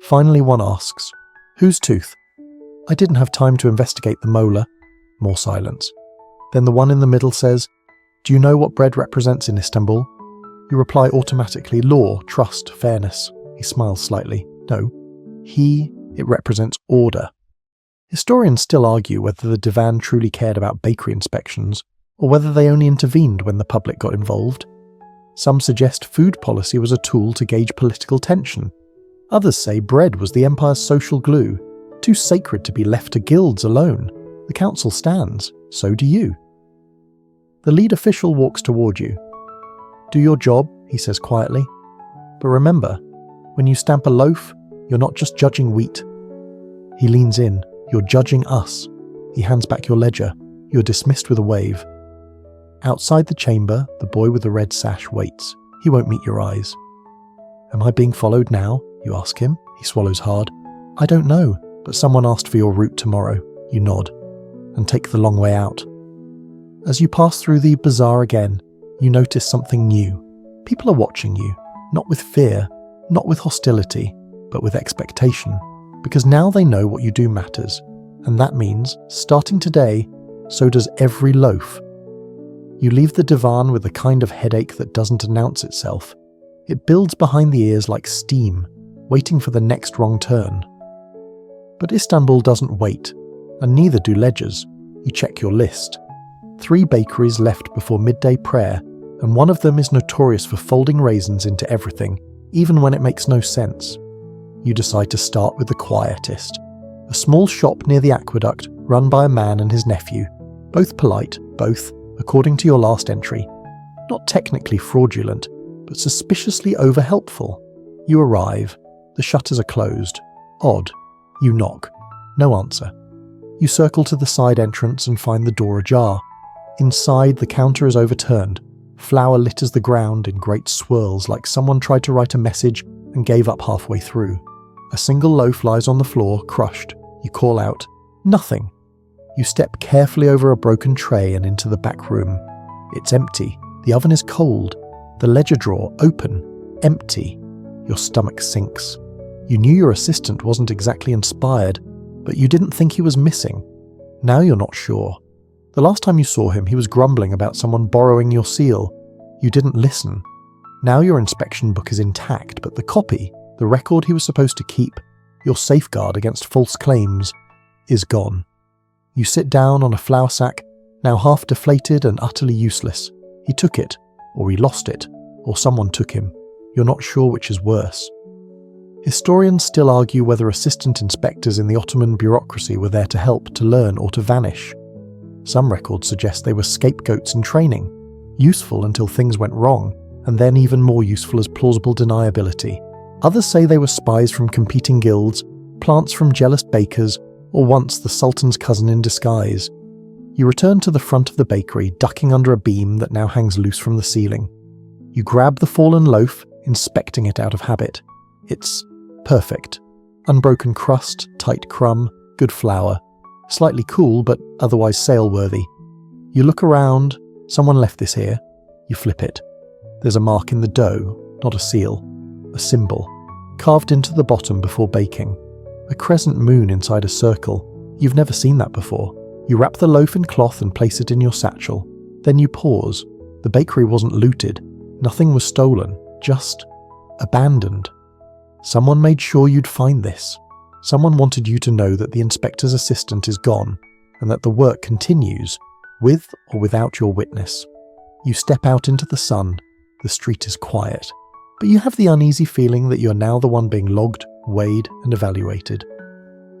Finally one asks, whose tooth? I didn't have time to investigate the molar. More silence. Then the one in the middle says, do you know what bread represents in Istanbul? You reply automatically, law, trust, fairness. He smiles slightly. No. It represents order. Historians still argue whether the divan truly cared about bakery inspections, or whether they only intervened when the public got involved. Some suggest food policy was a tool to gauge political tension. Others say bread was the empire's social glue, too sacred to be left to guilds alone. The council stands, so do you. The lead official walks toward you. Do your job, he says quietly. But remember, when you stamp a loaf, you're not just judging wheat. He leans in. You're judging us. He hands back your ledger. You're dismissed with a wave. Outside the chamber, the boy with the red sash waits. He won't meet your eyes. Am I being followed now? You ask him. He swallows hard. I don't know, but someone asked for your route tomorrow. You nod and take the long way out. As you pass through the bazaar again, you notice something new. People are watching you, not with fear, not with hostility, but with expectation. Because now they know what you do matters, and that means, starting today, so does every loaf. You leave the divan with the kind of headache that doesn't announce itself. It builds behind the ears like steam, waiting for the next wrong turn. But Istanbul doesn't wait, and neither do ledgers. You check your list. 3 bakeries left before midday prayer, and one of them is notorious for folding raisins into everything, even when it makes no sense. You decide to start with the quietest. A small shop near the aqueduct run by a man and his nephew, both polite, both, according to your last entry. Not technically fraudulent, but suspiciously over-helpful. You arrive. The shutters are closed. Odd. You knock. No answer. You circle to the side entrance and find the door ajar. Inside, the counter is overturned. Flour litters the ground in great swirls like someone tried to write a message and gave up halfway through. A single loaf lies on the floor, crushed. You call out, nothing. You step carefully over a broken tray and into the back room. It's empty. The oven is cold. The ledger drawer open, empty. Your stomach sinks. You knew your assistant wasn't exactly inspired, but you didn't think he was missing. Now you're not sure. The last time you saw him, he was grumbling about someone borrowing your seal. You didn't listen. Now your inspection book is intact, but the copy, the record he was supposed to keep, your safeguard against false claims, is gone. You sit down on a flour sack, now half deflated and utterly useless. He took it, or he lost it, or someone took him. You're not sure which is worse. Historians still argue whether assistant inspectors in the Ottoman bureaucracy were there to help, to learn, or to vanish. Some records suggest they were scapegoats in training, useful until things went wrong, and then even more useful as plausible deniability. Others say they were spies from competing guilds, plants from jealous bakers, or once the Sultan's cousin in disguise. You return to the front of the bakery, ducking under a beam that now hangs loose from the ceiling. You grab the fallen loaf, inspecting it out of habit. It's perfect. Unbroken crust, tight crumb, good flour. Slightly cool, but otherwise sale-worthy. You look around. Someone left this here. You flip it. There's a mark in the dough, not a seal. A symbol, carved into the bottom before baking. A crescent moon inside a circle. You've never seen that before. You wrap the loaf in cloth and place it in your satchel. Then you pause. The bakery wasn't looted. Nothing was stolen. Just abandoned. Someone made sure you'd find this. Someone wanted you to know that the inspector's assistant is gone, and that the work continues, with or without your witness. You step out into the sun. The street is quiet. But you have the uneasy feeling that you're now the one being logged, weighed, and evaluated.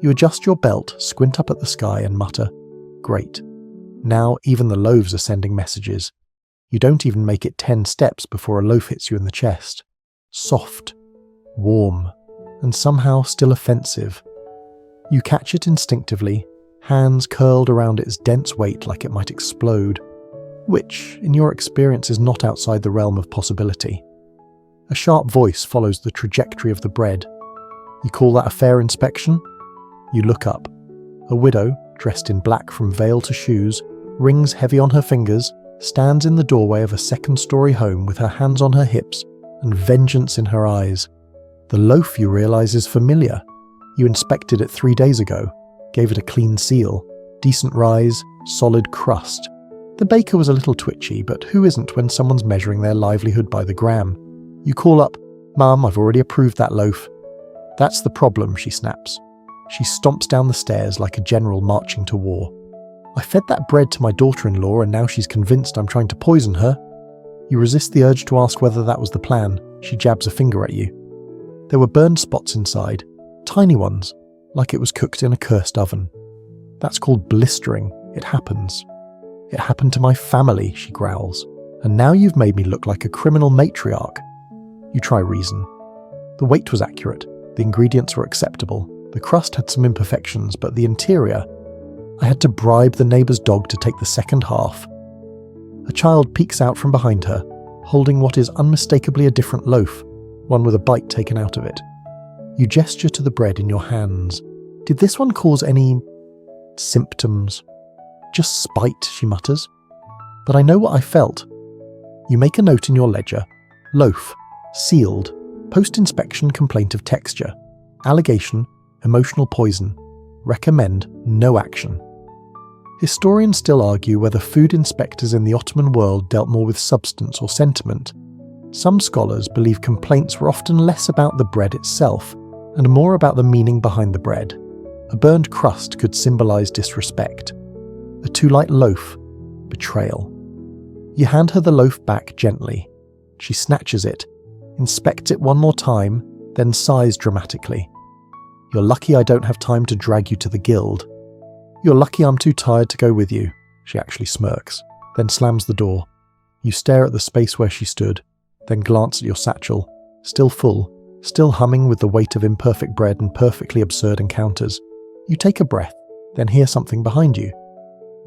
You adjust your belt, squint up at the sky, and mutter, "Great." Now even the loaves are sending messages. You don't even make it 10 steps before a loaf hits you in the chest. Soft, warm, and somehow still offensive. You catch it instinctively, hands curled around its dense weight like it might explode, which, in your experience, is not outside the realm of possibility. A sharp voice follows the trajectory of the bread. You call that a fair inspection? You look up. A widow, dressed in black from veil to shoes, rings heavy on her fingers, stands in the doorway of a second-story home with her hands on her hips and vengeance in her eyes. The loaf, you realise, is familiar. You inspected it 3 days ago, gave it a clean seal, decent rise, solid crust. The baker was a little twitchy, but who isn't when someone's measuring their livelihood by the gram? You call up, "Mum, I've already approved that loaf." "That's the problem," she snaps. She stomps down the stairs like a general marching to war. "I fed that bread to my daughter-in-law and now she's convinced I'm trying to poison her." You resist the urge to ask whether that was the plan. She jabs a finger at you. There were burned spots inside, tiny ones, like it was cooked in a cursed oven. "That's called blistering. It happens." "It happened to my family," she growls. "And now you've made me look like a criminal matriarch." You try reason. The weight was accurate. The ingredients were acceptable. The crust had some imperfections, but the interior... I had to bribe the neighbour's dog to take the second half. A child peeks out from behind her, holding what is unmistakably a different loaf, one with a bite taken out of it. You gesture to the bread in your hands. "Did this one cause any... symptoms?" "Just spite," she mutters. "But I know what I felt." You make a note in your ledger. Loaf. Sealed. Post-inspection complaint of texture. Allegation. Emotional poison. Recommend no action. Historians still argue whether food inspectors in the Ottoman world dealt more with substance or sentiment. Some scholars believe complaints were often less about the bread itself and more about the meaning behind the bread. A burned crust could symbolise disrespect. A too light loaf, betrayal. You hand her the loaf back gently. She snatches it, inspects it one more time, then sighs dramatically. "You're lucky I don't have time to drag you to the guild." "You're lucky I'm too tired to go with you." She actually smirks, then slams the door. You stare at the space where she stood, then glance at your satchel, still full, still humming with the weight of imperfect bread and perfectly absurd encounters. You take a breath, then hear something behind you.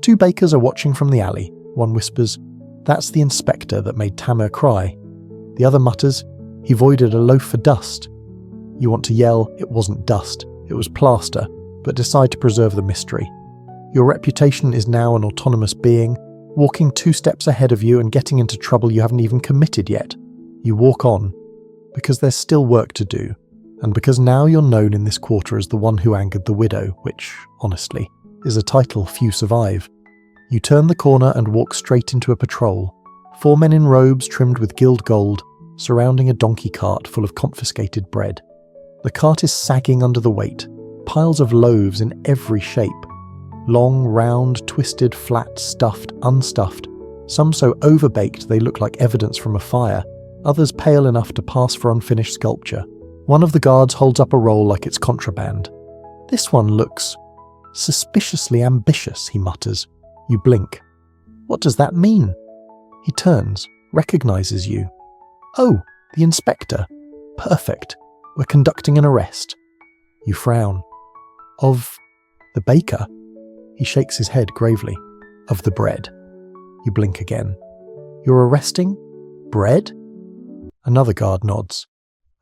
2 bakers are watching from the alley. One whispers, "That's the inspector that made Tamer cry." The other mutters, "He voided a loaf for dust." You want to yell, "It wasn't dust, it was plaster," but decide to preserve the mystery. Your reputation is now an autonomous being, walking 2 steps ahead of you and getting into trouble you haven't even committed yet. You walk on, because there's still work to do, and because now you're known in this quarter as the one who angered the widow, which, honestly, is a title few survive. You turn the corner and walk straight into a patrol. 4 men in robes trimmed with gilt gold, surrounding a donkey cart full of confiscated bread. The cart is sagging under the weight, piles of loaves in every shape. Long, round, twisted, flat, stuffed, unstuffed. Some so overbaked they look like evidence from a fire, others pale enough to pass for unfinished sculpture. One of the guards holds up a roll like it's contraband. "This one looks suspiciously ambitious," he mutters. You blink. "What does that mean?" He turns, recognizes you. "Oh, the inspector. Perfect. We're conducting an arrest." You frown. "Of the baker?" He shakes his head gravely. "Of the bread." You blink again. "You're arresting? Bread?" Another guard nods.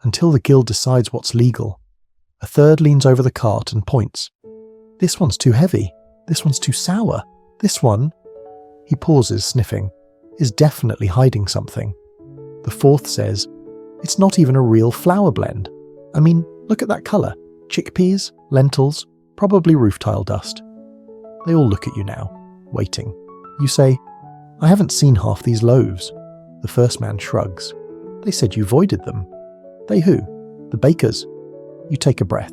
Until the guild decides what's legal. A third leans over the cart and points. "This one's too heavy. This one's too sour. This one," he pauses, sniffing, "is definitely hiding something." The fourth says, "It's not even a real flour blend. I mean, look at that colour. Chickpeas, lentils, probably roof tile dust." They all look at you now, waiting. You say, "I haven't seen half these loaves." The first man shrugs. "They said you voided them." "They who?" "The bakers." You take a breath.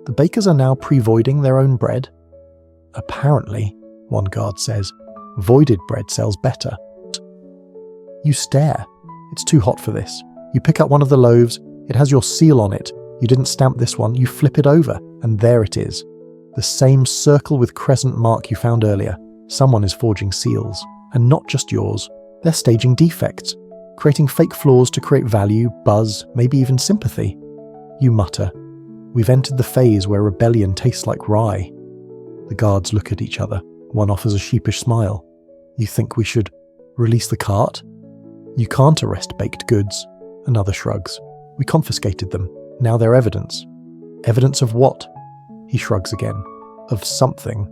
The bakers are now pre-voiding their own bread? "Apparently," one guard says, "voided bread sells better." You stare. It's too hot for this. You pick up one of the loaves. It has your seal on it. You didn't stamp this one. You flip it over, and there it is. The same circle with crescent mark you found earlier. Someone is forging seals. And not just yours. They're staging defects, creating fake flaws to create value, buzz, maybe even sympathy. You mutter, We've entered the phase where rebellion tastes like rye. The guards look at each other. One offers a sheepish smile. You think we should release the cart? You can't arrest baked goods. Another shrugs. We confiscated them. Now they're evidence. Evidence of what? He shrugs again. Of something.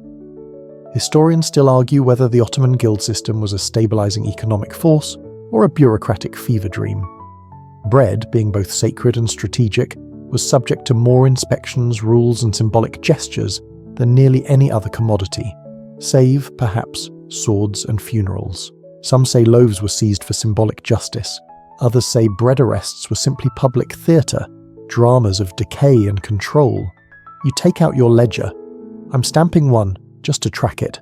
Historians still argue whether the Ottoman guild system was a stabilizing economic force or a bureaucratic fever dream. Bread, being both sacred and strategic, was subject to more inspections, rules, and symbolic gestures than nearly any other commodity, save, perhaps, swords and funerals. Some say loaves were seized for symbolic justice. Others say bread arrests were simply public theatre, dramas of decay and control. You take out your ledger. I'm stamping one, just to track it.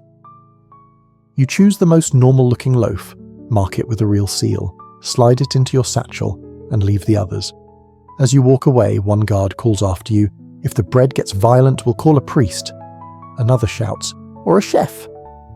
You choose the most normal-looking loaf, mark it with a real seal, slide it into your satchel, and leave the others. As you walk away, one guard calls after you, "If the bread gets violent, we'll call a priest." Another shouts, "Or a chef."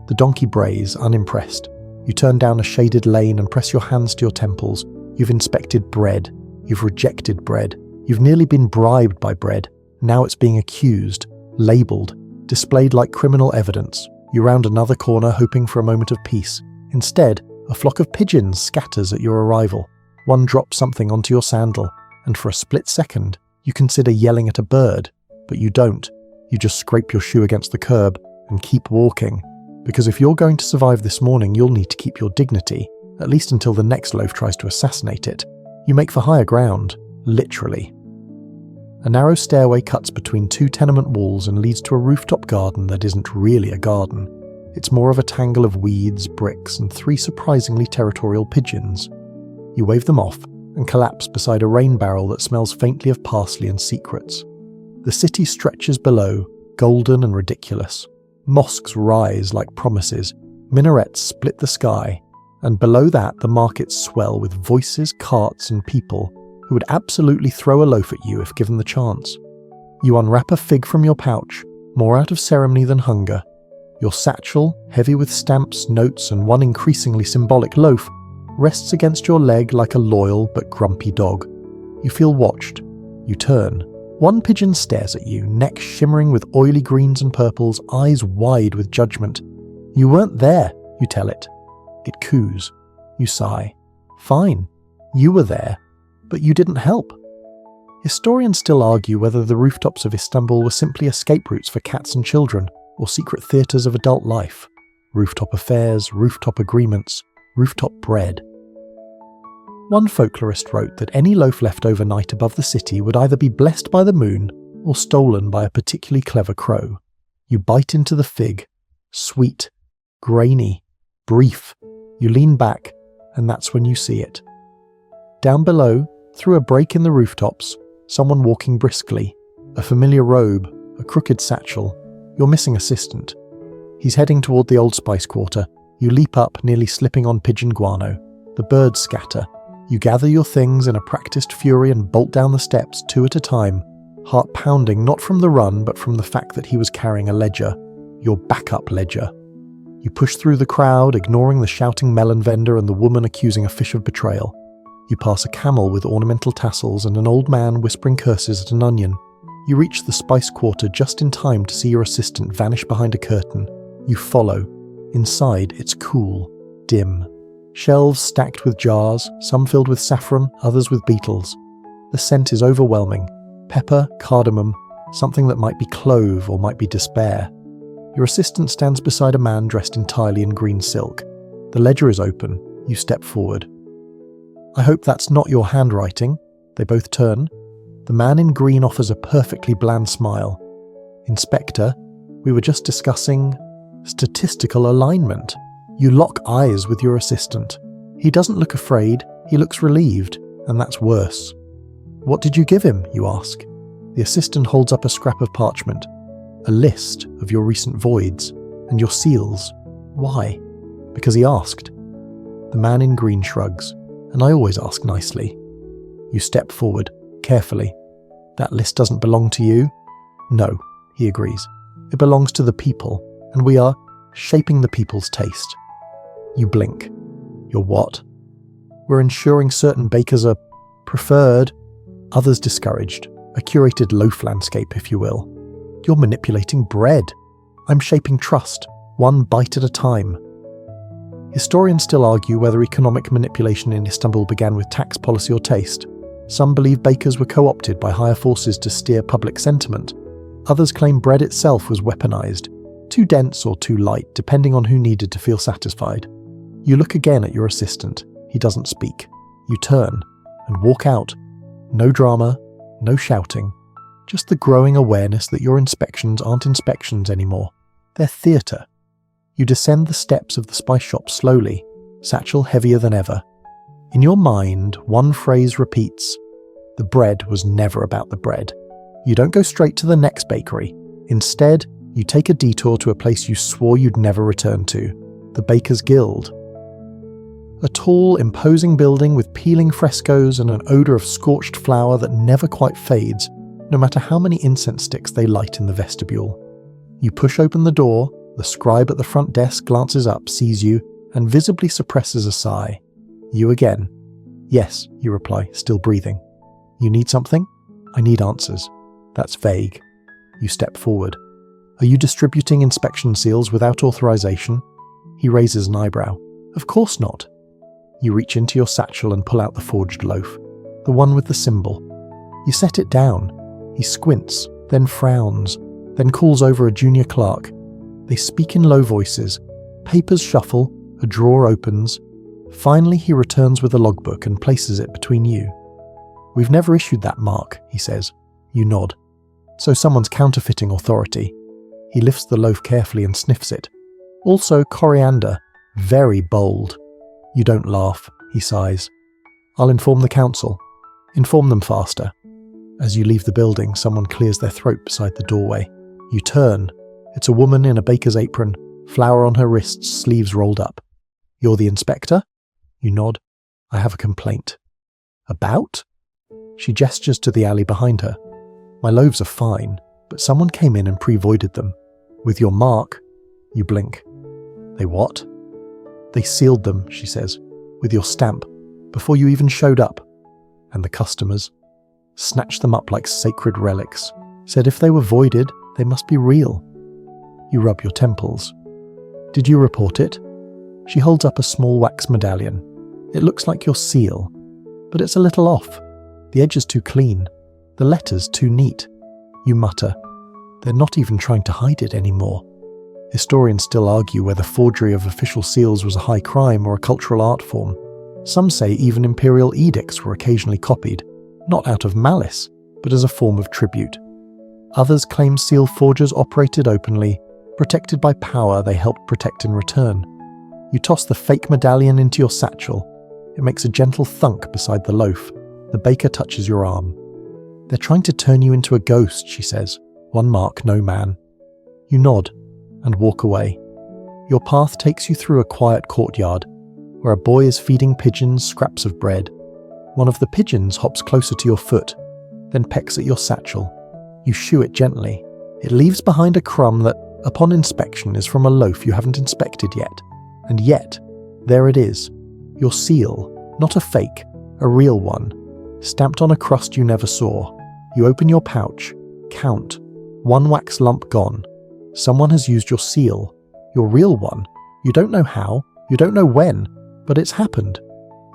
The donkey brays, unimpressed. You turn down a shaded lane and press your hands to your temples. You've inspected bread. You've rejected bread. You've nearly been bribed by bread. Now it's being accused, labelled, displayed like criminal evidence. You round another corner hoping for a moment of peace. Instead, a flock of pigeons scatters at your arrival. One drops something onto your sandal, and for a split second, you consider yelling at a bird, but you don't. You just scrape your shoe against the curb and keep walking. Because if you're going to survive this morning, you'll need to keep your dignity, at least until the next loaf tries to assassinate it. You make for higher ground, literally. A narrow stairway cuts between two tenement walls and leads to a rooftop garden that isn't really a garden. It's more of a tangle of weeds, bricks, and 3 surprisingly territorial pigeons. You wave them off and collapse beside a rain barrel that smells faintly of parsley and secrets. The city stretches below, golden and ridiculous. Mosques rise like promises, minarets split the sky, and below that the markets swell with voices, carts, and people who would absolutely throw a loaf at you if given the chance. You unwrap a fig from your pouch, more out of ceremony than hunger. Your satchel, heavy with stamps, notes, and one increasingly symbolic loaf, rests against your leg like a loyal but grumpy dog. You feel watched. You turn. One pigeon stares at you, neck shimmering with oily greens and purples, eyes wide with judgment. You weren't there, you tell it. It coos. You sigh. Fine. You were there, but you didn't help. Historians still argue whether the rooftops of Istanbul were simply escape routes for cats and children, or secret theatres of adult life. Rooftop affairs, rooftop agreements, rooftop bread. One folklorist wrote that any loaf left overnight above the city would either be blessed by the moon or stolen by a particularly clever crow. You bite into the fig. Sweet, grainy, brief. You lean back, and that's when you see it. Down below, through a break in the rooftops, someone walking briskly. A familiar robe, a crooked satchel. Your missing assistant. He's heading toward the Old Spice Quarter. You leap up, nearly slipping on pigeon guano. The birds scatter. You gather your things in a practiced fury and bolt down the steps 2 at a time, heart pounding not from the run but from the fact that he was carrying a ledger, your backup ledger. You push through the crowd, ignoring the shouting melon vendor and the woman accusing a fish of betrayal. You pass a camel with ornamental tassels and an old man whispering curses at an onion. You reach the Spice Quarter just in time to see your assistant vanish behind a curtain. You follow. Inside, it's cool, dim. Shelves stacked with jars, some filled with saffron, others with beetles. The scent is overwhelming. Pepper, cardamom, something that might be clove or might be despair. Your assistant stands beside a man dressed entirely in green silk. The ledger is open. You step forward. "I hope that's not your handwriting." They both turn. The man in green offers a perfectly bland smile. "Inspector, we were just discussing statistical alignment." You lock eyes with your assistant. He doesn't look afraid, he looks relieved, and that's worse. "What did you give him?" you ask. The assistant holds up a scrap of parchment. A list of your recent voids, and your seals. Why? Because he asked. The man in green shrugs, and I always ask nicely. You step forward, carefully. "That list doesn't belong to you?" "No," he agrees. "It belongs to the people, and we are shaping the people's taste." You blink. "You're what?" "We're ensuring certain bakers are preferred, others discouraged. A curated loaf landscape, if you will. You're manipulating bread. I'm shaping trust, one bite at a time. Historians still argue whether economic manipulation in Istanbul began with tax policy or taste. Some believe bakers were co-opted by higher forces to steer public sentiment. Others claim bread itself was weaponized, too dense or too light, depending on who needed to feel satisfied. You look again at your assistant. He doesn't speak. You turn and walk out. No drama, no shouting. Just the growing awareness that your inspections aren't inspections anymore. They're theatre. You descend the steps of the spice shop slowly, satchel heavier than ever. In your mind, one phrase repeats. The bread was never about the bread. You don't go straight to the next bakery. Instead, you take a detour to a place you swore you'd never return to, the Baker's Guild. A tall, imposing building with peeling frescoes and an odour of scorched flour that never quite fades, no matter how many incense sticks they light in the vestibule. You push open the door, the scribe at the front desk glances up, sees you, and visibly suppresses a sigh. You again. Yes, you reply, still breathing. You need something? I need answers. That's vague. You step forward. Are you distributing inspection seals without authorization? He raises an eyebrow. Of course not. You reach into your satchel and pull out the forged loaf, the one with the symbol. You set it down. He squints, then frowns, then calls over a junior clerk. They speak in low voices. Papers shuffle, a drawer opens. Finally, he returns with a logbook and places it between you. We've never issued that mark, he says. You nod. So someone's counterfeiting authority. He lifts the loaf carefully and sniffs it. Also coriander, very bold. You don't laugh, he sighs. I'll inform the council. Inform them faster. As you leave the building, someone clears their throat beside the doorway. You turn. It's a woman in a baker's apron, flour on her wrists, sleeves rolled up. You're the inspector? You nod. I have a complaint. About? She gestures to the alley behind her. My loaves are fine, but someone came in and pre-voided them. With your mark, you blink. They what? They sealed them, she says, with your stamp, before you even showed up. And the customers snatched them up like sacred relics, said if they were voided, they must be real. You rub your temples. Did you report it? She holds up a small wax medallion. It looks like your seal, but it's a little off. The edge is too clean, the letters too neat. You mutter. They're not even trying to hide it anymore. Historians still argue whether forgery of official seals was a high crime or a cultural art form. Some say even imperial edicts were occasionally copied, not out of malice, but as a form of tribute. Others claim seal forgers operated openly, protected by power they helped protect in return. You toss the fake medallion into your satchel. It makes a gentle thunk beside the loaf. The baker touches your arm. They're trying to turn you into a ghost, she says. One mark, no man. You nod and walk away. Your path takes you through a quiet courtyard, where a boy is feeding pigeons scraps of bread. One of the pigeons hops closer to your foot, then pecks at your satchel. You shoo it gently. It leaves behind a crumb that, upon inspection, is from a loaf you haven't inspected yet. And yet, there it is. Your seal, not a fake, a real one, stamped on a crust you never saw. You open your pouch, count. One wax lump gone. Someone has used your seal, your real one. You don't know how, you don't know when, but it's happened.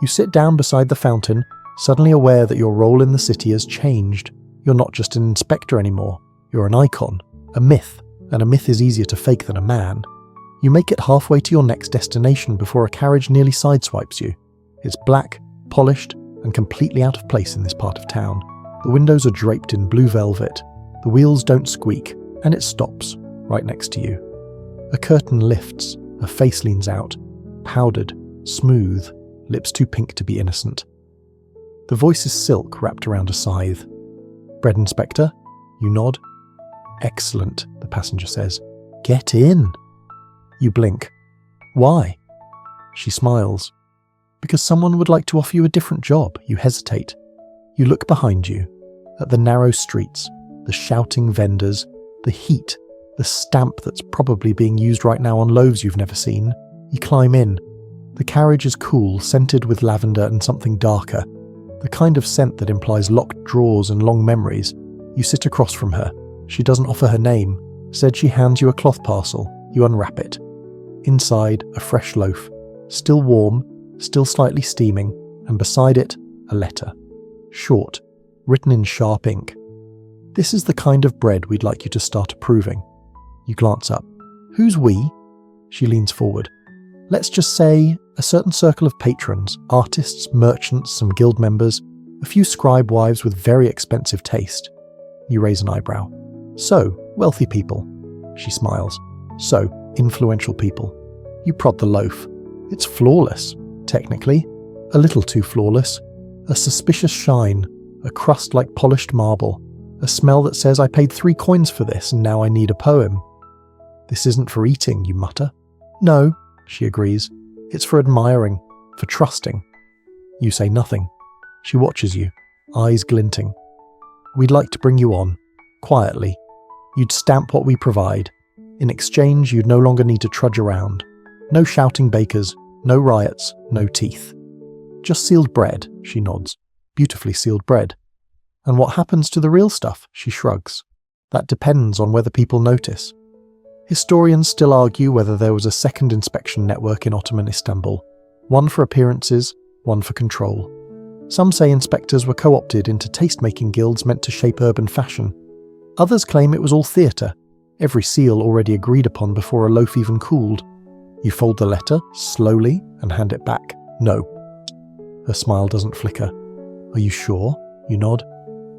You sit down beside the fountain, suddenly aware that your role in the city has changed. You're not just an inspector anymore. You're an icon, a myth, and a myth is easier to fake than a man. You make it halfway to your next destination before a carriage nearly sideswipes you. It's black, polished, and completely out of place in this part of town. The windows are draped in blue velvet. The wheels don't squeak, and it stops, right next to you. A curtain lifts, a face leans out, powdered, smooth, lips too pink to be innocent. The voice is silk wrapped around a scythe. Bread inspector? You nod. Excellent, the passenger says. Get in. You blink. Why? She smiles. Because someone would like to offer you a different job. You hesitate. You look behind you, at the narrow streets, the shouting vendors, the heat, the stamp that's probably being used right now on loaves you've never seen. You climb in. The carriage is cool, scented with lavender and something darker, the kind of scent that implies locked drawers and long memories. You sit across from her. She doesn't offer her name. Instead, she hands you a cloth parcel. You unwrap it. Inside, a fresh loaf. Still warm, still slightly steaming, and beside it, a letter. Short, written in sharp ink. This is the kind of bread we'd like you to start approving. You glance up. Who's we? She leans forward. Let's just say a certain circle of patrons, artists, merchants, some guild members, a few scribe wives with very expensive taste. You raise an eyebrow. So, wealthy people. She smiles. So, influential people. You prod the loaf. It's flawless, technically. A little too flawless. A suspicious shine, a crust like polished marble, a smell that says I paid 3 coins for this and now I need a poem. This isn't for eating, you mutter. No, she agrees. It's for admiring, for trusting. You say nothing. She watches you, eyes glinting. We'd like to bring you on, quietly. You'd stamp what we provide. In exchange, you'd no longer need to trudge around. No shouting bakers, no riots, no teeth. Just sealed bread, she nods. Beautifully sealed bread. And what happens to the real stuff, she shrugs. That depends on whether people notice. Historians still argue whether there was a second inspection network in Ottoman Istanbul. One for appearances, one for control. Some say inspectors were co-opted into taste-making guilds meant to shape urban fashion. Others claim it was all theatre, every seal already agreed upon before a loaf even cooled. You fold the letter, slowly, and hand it back. No. Her smile doesn't flicker. Are you sure? You nod.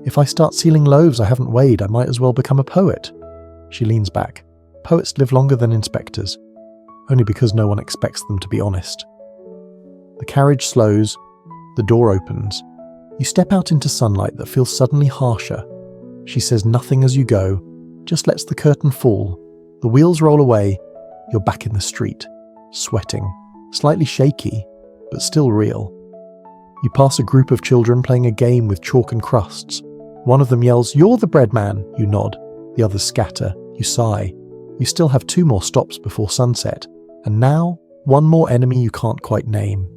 If I start sealing loaves I haven't weighed, I might as well become a poet. She leans back. Poets live longer than inspectors. Only because no one expects them to be honest. The carriage slows. The door opens. You step out into sunlight that feels suddenly harsher. She says nothing as you go, just lets the curtain fall. The wheels roll away. You're back in the street, sweating, slightly shaky, but still real. You pass a group of children playing a game with chalk and crusts. One of them yells, "You're the bread man!" You nod. The others scatter. You sigh. You still have 2 more stops before sunset. And now, one more enemy you can't quite name.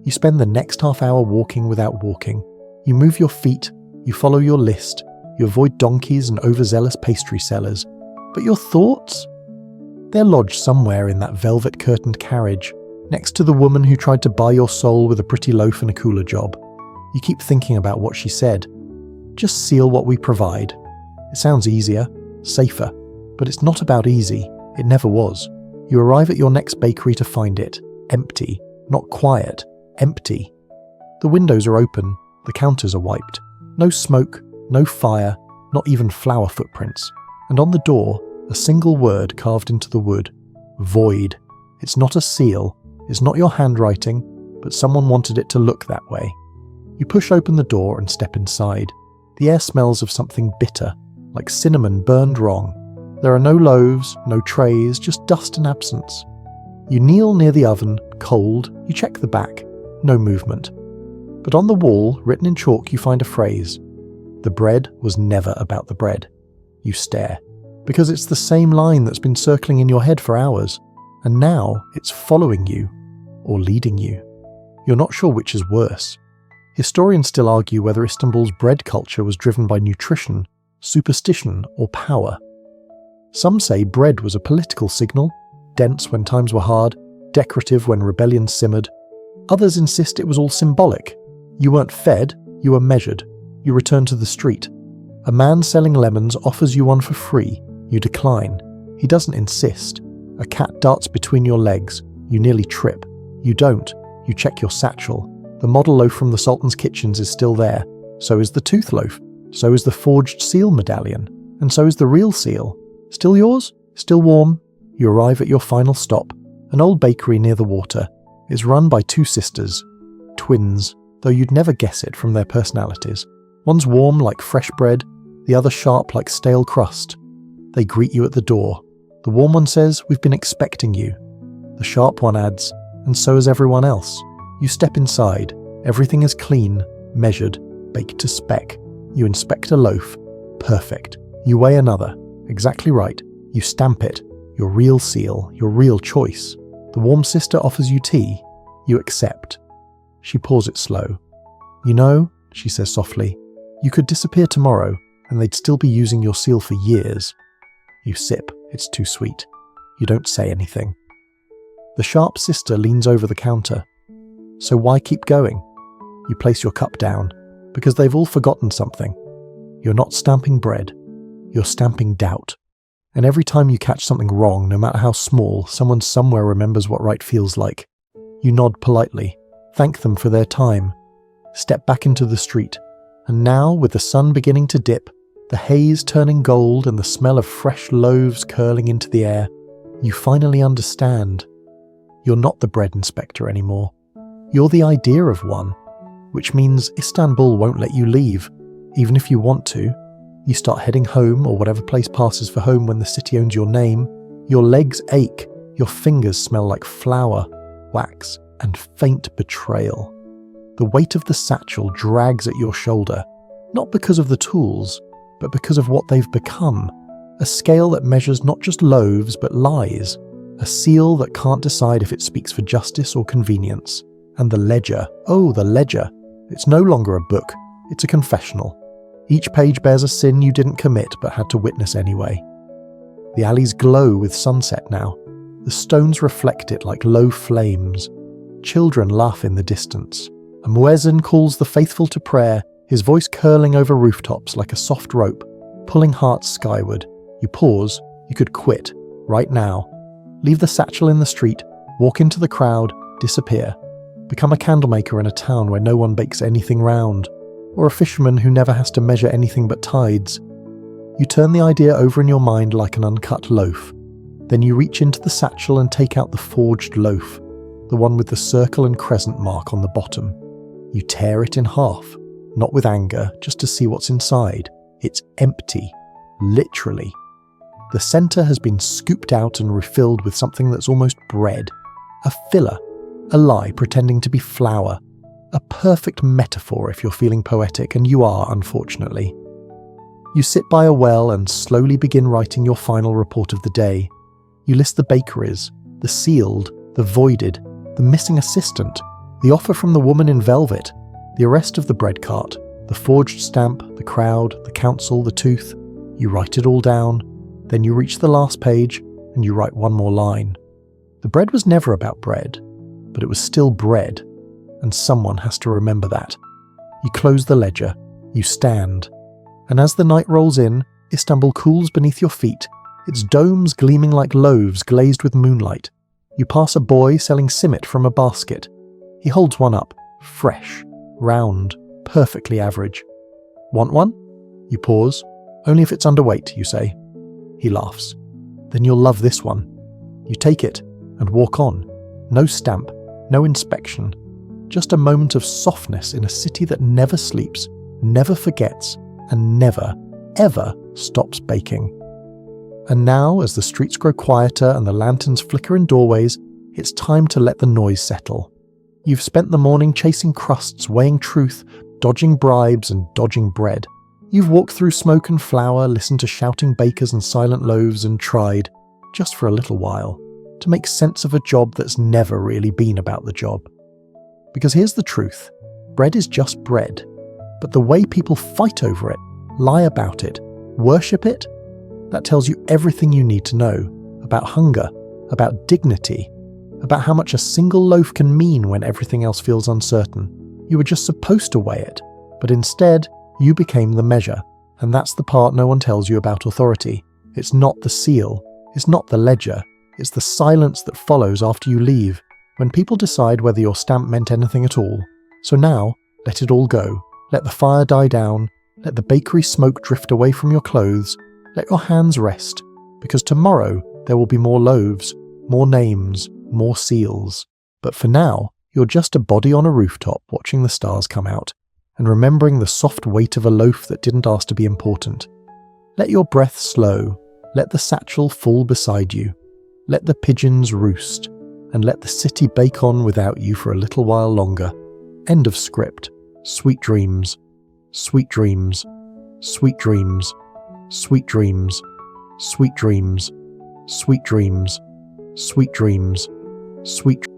You spend the next half hour walking without walking. You move your feet. You follow your list. You avoid donkeys and overzealous pastry sellers. But your thoughts? They're lodged somewhere in that velvet-curtained carriage, next to the woman who tried to buy your soul with a pretty loaf and a cooler job. You keep thinking about what she said. Just seal what we provide. It sounds easier, safer, but it's not about easy. It never was. You arrive at your next bakery to find it. Empty. Not quiet. Empty. The windows are open. The counters are wiped. No smoke, no fire, not even flour footprints. And on the door, a single word carved into the wood. Void. It's not a seal. It's not your handwriting, but someone wanted it to look that way. You push open the door and step inside. The air smells of something bitter, like cinnamon burned wrong. There are no loaves, no trays, just dust and absence. You kneel near the oven, cold. You check the back. No movement. But on the wall, written in chalk, you find a phrase. The bread was never about the bread. You stare. Because it's the same line that's been circling in your head for hours. And now it's following you. Or leading you. You're not sure which is worse. Historians still argue whether Istanbul's bread culture was driven by nutrition, superstition, or power. Some say bread was a political signal, dense when times were hard, decorative when rebellion simmered. Others insist it was all symbolic. You weren't fed, you were measured. You return to the street. A man selling lemons offers you one for free. You decline. He doesn't insist. A cat darts between your legs. You nearly trip. You don't. You check your satchel. The model loaf from the Sultan's kitchens is still there. So is the tooth loaf. So is the forged seal medallion. And so is the real seal. Still yours? Still warm? You arrive at your final stop. An old bakery near the water. It's run by 2 sisters. Twins, though you'd never guess it from their personalities. One's warm like fresh bread, the other sharp like stale crust. They greet you at the door. The warm one says, "We've been expecting you." The sharp one adds, "And so has everyone else." You step inside. Everything is clean, measured, baked to spec. You inspect a loaf. Perfect. You weigh another. Exactly right. You stamp it. Your real seal, your real choice. The warm sister offers you tea. You accept. She pours it slow. "You know," she says softly, "you could disappear tomorrow. and they'd still be using your seal for years. You sip, it's too sweet. You don't say anything. The sharp sister leans over the counter. So why keep going? You place your cup down, because they've all forgotten something. You're not stamping bread, you're stamping doubt. And every time you catch something wrong, no matter how small, someone somewhere remembers what right feels like. You nod politely, thank them for their time, step back into the street, and now, with the sun beginning to dip, the haze turning gold and the smell of fresh loaves curling into the air, you finally understand. You're not the bread inspector anymore. You're the idea of one, which means Istanbul won't let you leave, even if you want to. You start heading home, or whatever place passes for home when the city owns your name. Your legs ache, your fingers smell like flour, wax, and faint betrayal. The weight of the satchel drags at your shoulder, not because of the tools, but because of what they've become. A scale that measures not just loaves, but lies. A seal that can't decide if it speaks for justice or convenience. And the ledger, oh, the ledger. It's no longer a book, it's a confessional. Each page bears a sin you didn't commit but had to witness anyway. The alleys glow with sunset now. The stones reflect it like low flames. Children laugh in the distance. A muezzin calls the faithful to prayer, his voice curling over rooftops like a soft rope, pulling hearts skyward. You pause, you could quit, right now. Leave the satchel in the street, walk into the crowd, disappear. Become a candlemaker in a town where no one bakes anything round, or a fisherman who never has to measure anything but tides. You turn the idea over in your mind like an uncut loaf. Then you reach into the satchel and take out the forged loaf, the one with the circle and crescent mark on the bottom. You tear it in half, not with anger, just to see what's inside. It's empty, literally. The centre has been scooped out and refilled with something that's almost bread. A filler, a lie pretending to be flour. A perfect metaphor if you're feeling poetic, and you are, unfortunately. You sit by a well and slowly begin writing your final report of the day. You list the bakeries, the sealed, the voided, the missing assistant, the offer from the woman in velvet, the arrest of the bread cart, the forged stamp, the crowd, the council, the tooth. You write it all down, then you reach the last page and you write one more line. The bread was never about bread, but it was still bread, and someone has to remember that. You close the ledger, you stand, and as the night rolls in, Istanbul cools beneath your feet, its domes gleaming like loaves glazed with moonlight. You pass a boy selling simit from a basket. He holds one up, fresh, round, perfectly average. Want one? You pause. Only if it's underweight, you say. He laughs. Then you'll love this one. You take it and walk on. No stamp, no inspection. Just a moment of softness in a city that never sleeps, never forgets, and never, ever stops baking. And now, as the streets grow quieter and the lanterns flicker in doorways, it's time to let the noise settle. You've spent the morning chasing crusts, weighing truth, dodging bribes and dodging bread. You've walked through smoke and flour, listened to shouting bakers and silent loaves, and tried, just for a little while, to make sense of a job that's never really been about the job. Because here's the truth, bread is just bread, but the way people fight over it, lie about it, worship it, that tells you everything you need to know about hunger, about dignity, about how much a single loaf can mean when everything else feels uncertain. You were just supposed to weigh it, but instead, you became the measure, and that's the part no one tells you about authority. It's not the seal, it's not the ledger, it's the silence that follows after you leave, when people decide whether your stamp meant anything at all. So now, let it all go. Let the fire die down, let the bakery smoke drift away from your clothes, let your hands rest, because tomorrow there will be more loaves, more names, more seals. But for now, you're just a body on a rooftop watching the stars come out, and remembering the soft weight of a loaf that didn't ask to be important. Let your breath slow, let the satchel fall beside you, let the pigeons roost, and let the city bake on without you for a little while longer. End of script. Sweet dreams. Sweet dreams. Sweet dreams. Sweet dreams. Sweet dreams. Sweet dreams. Sweet dreams. Sweet dreams.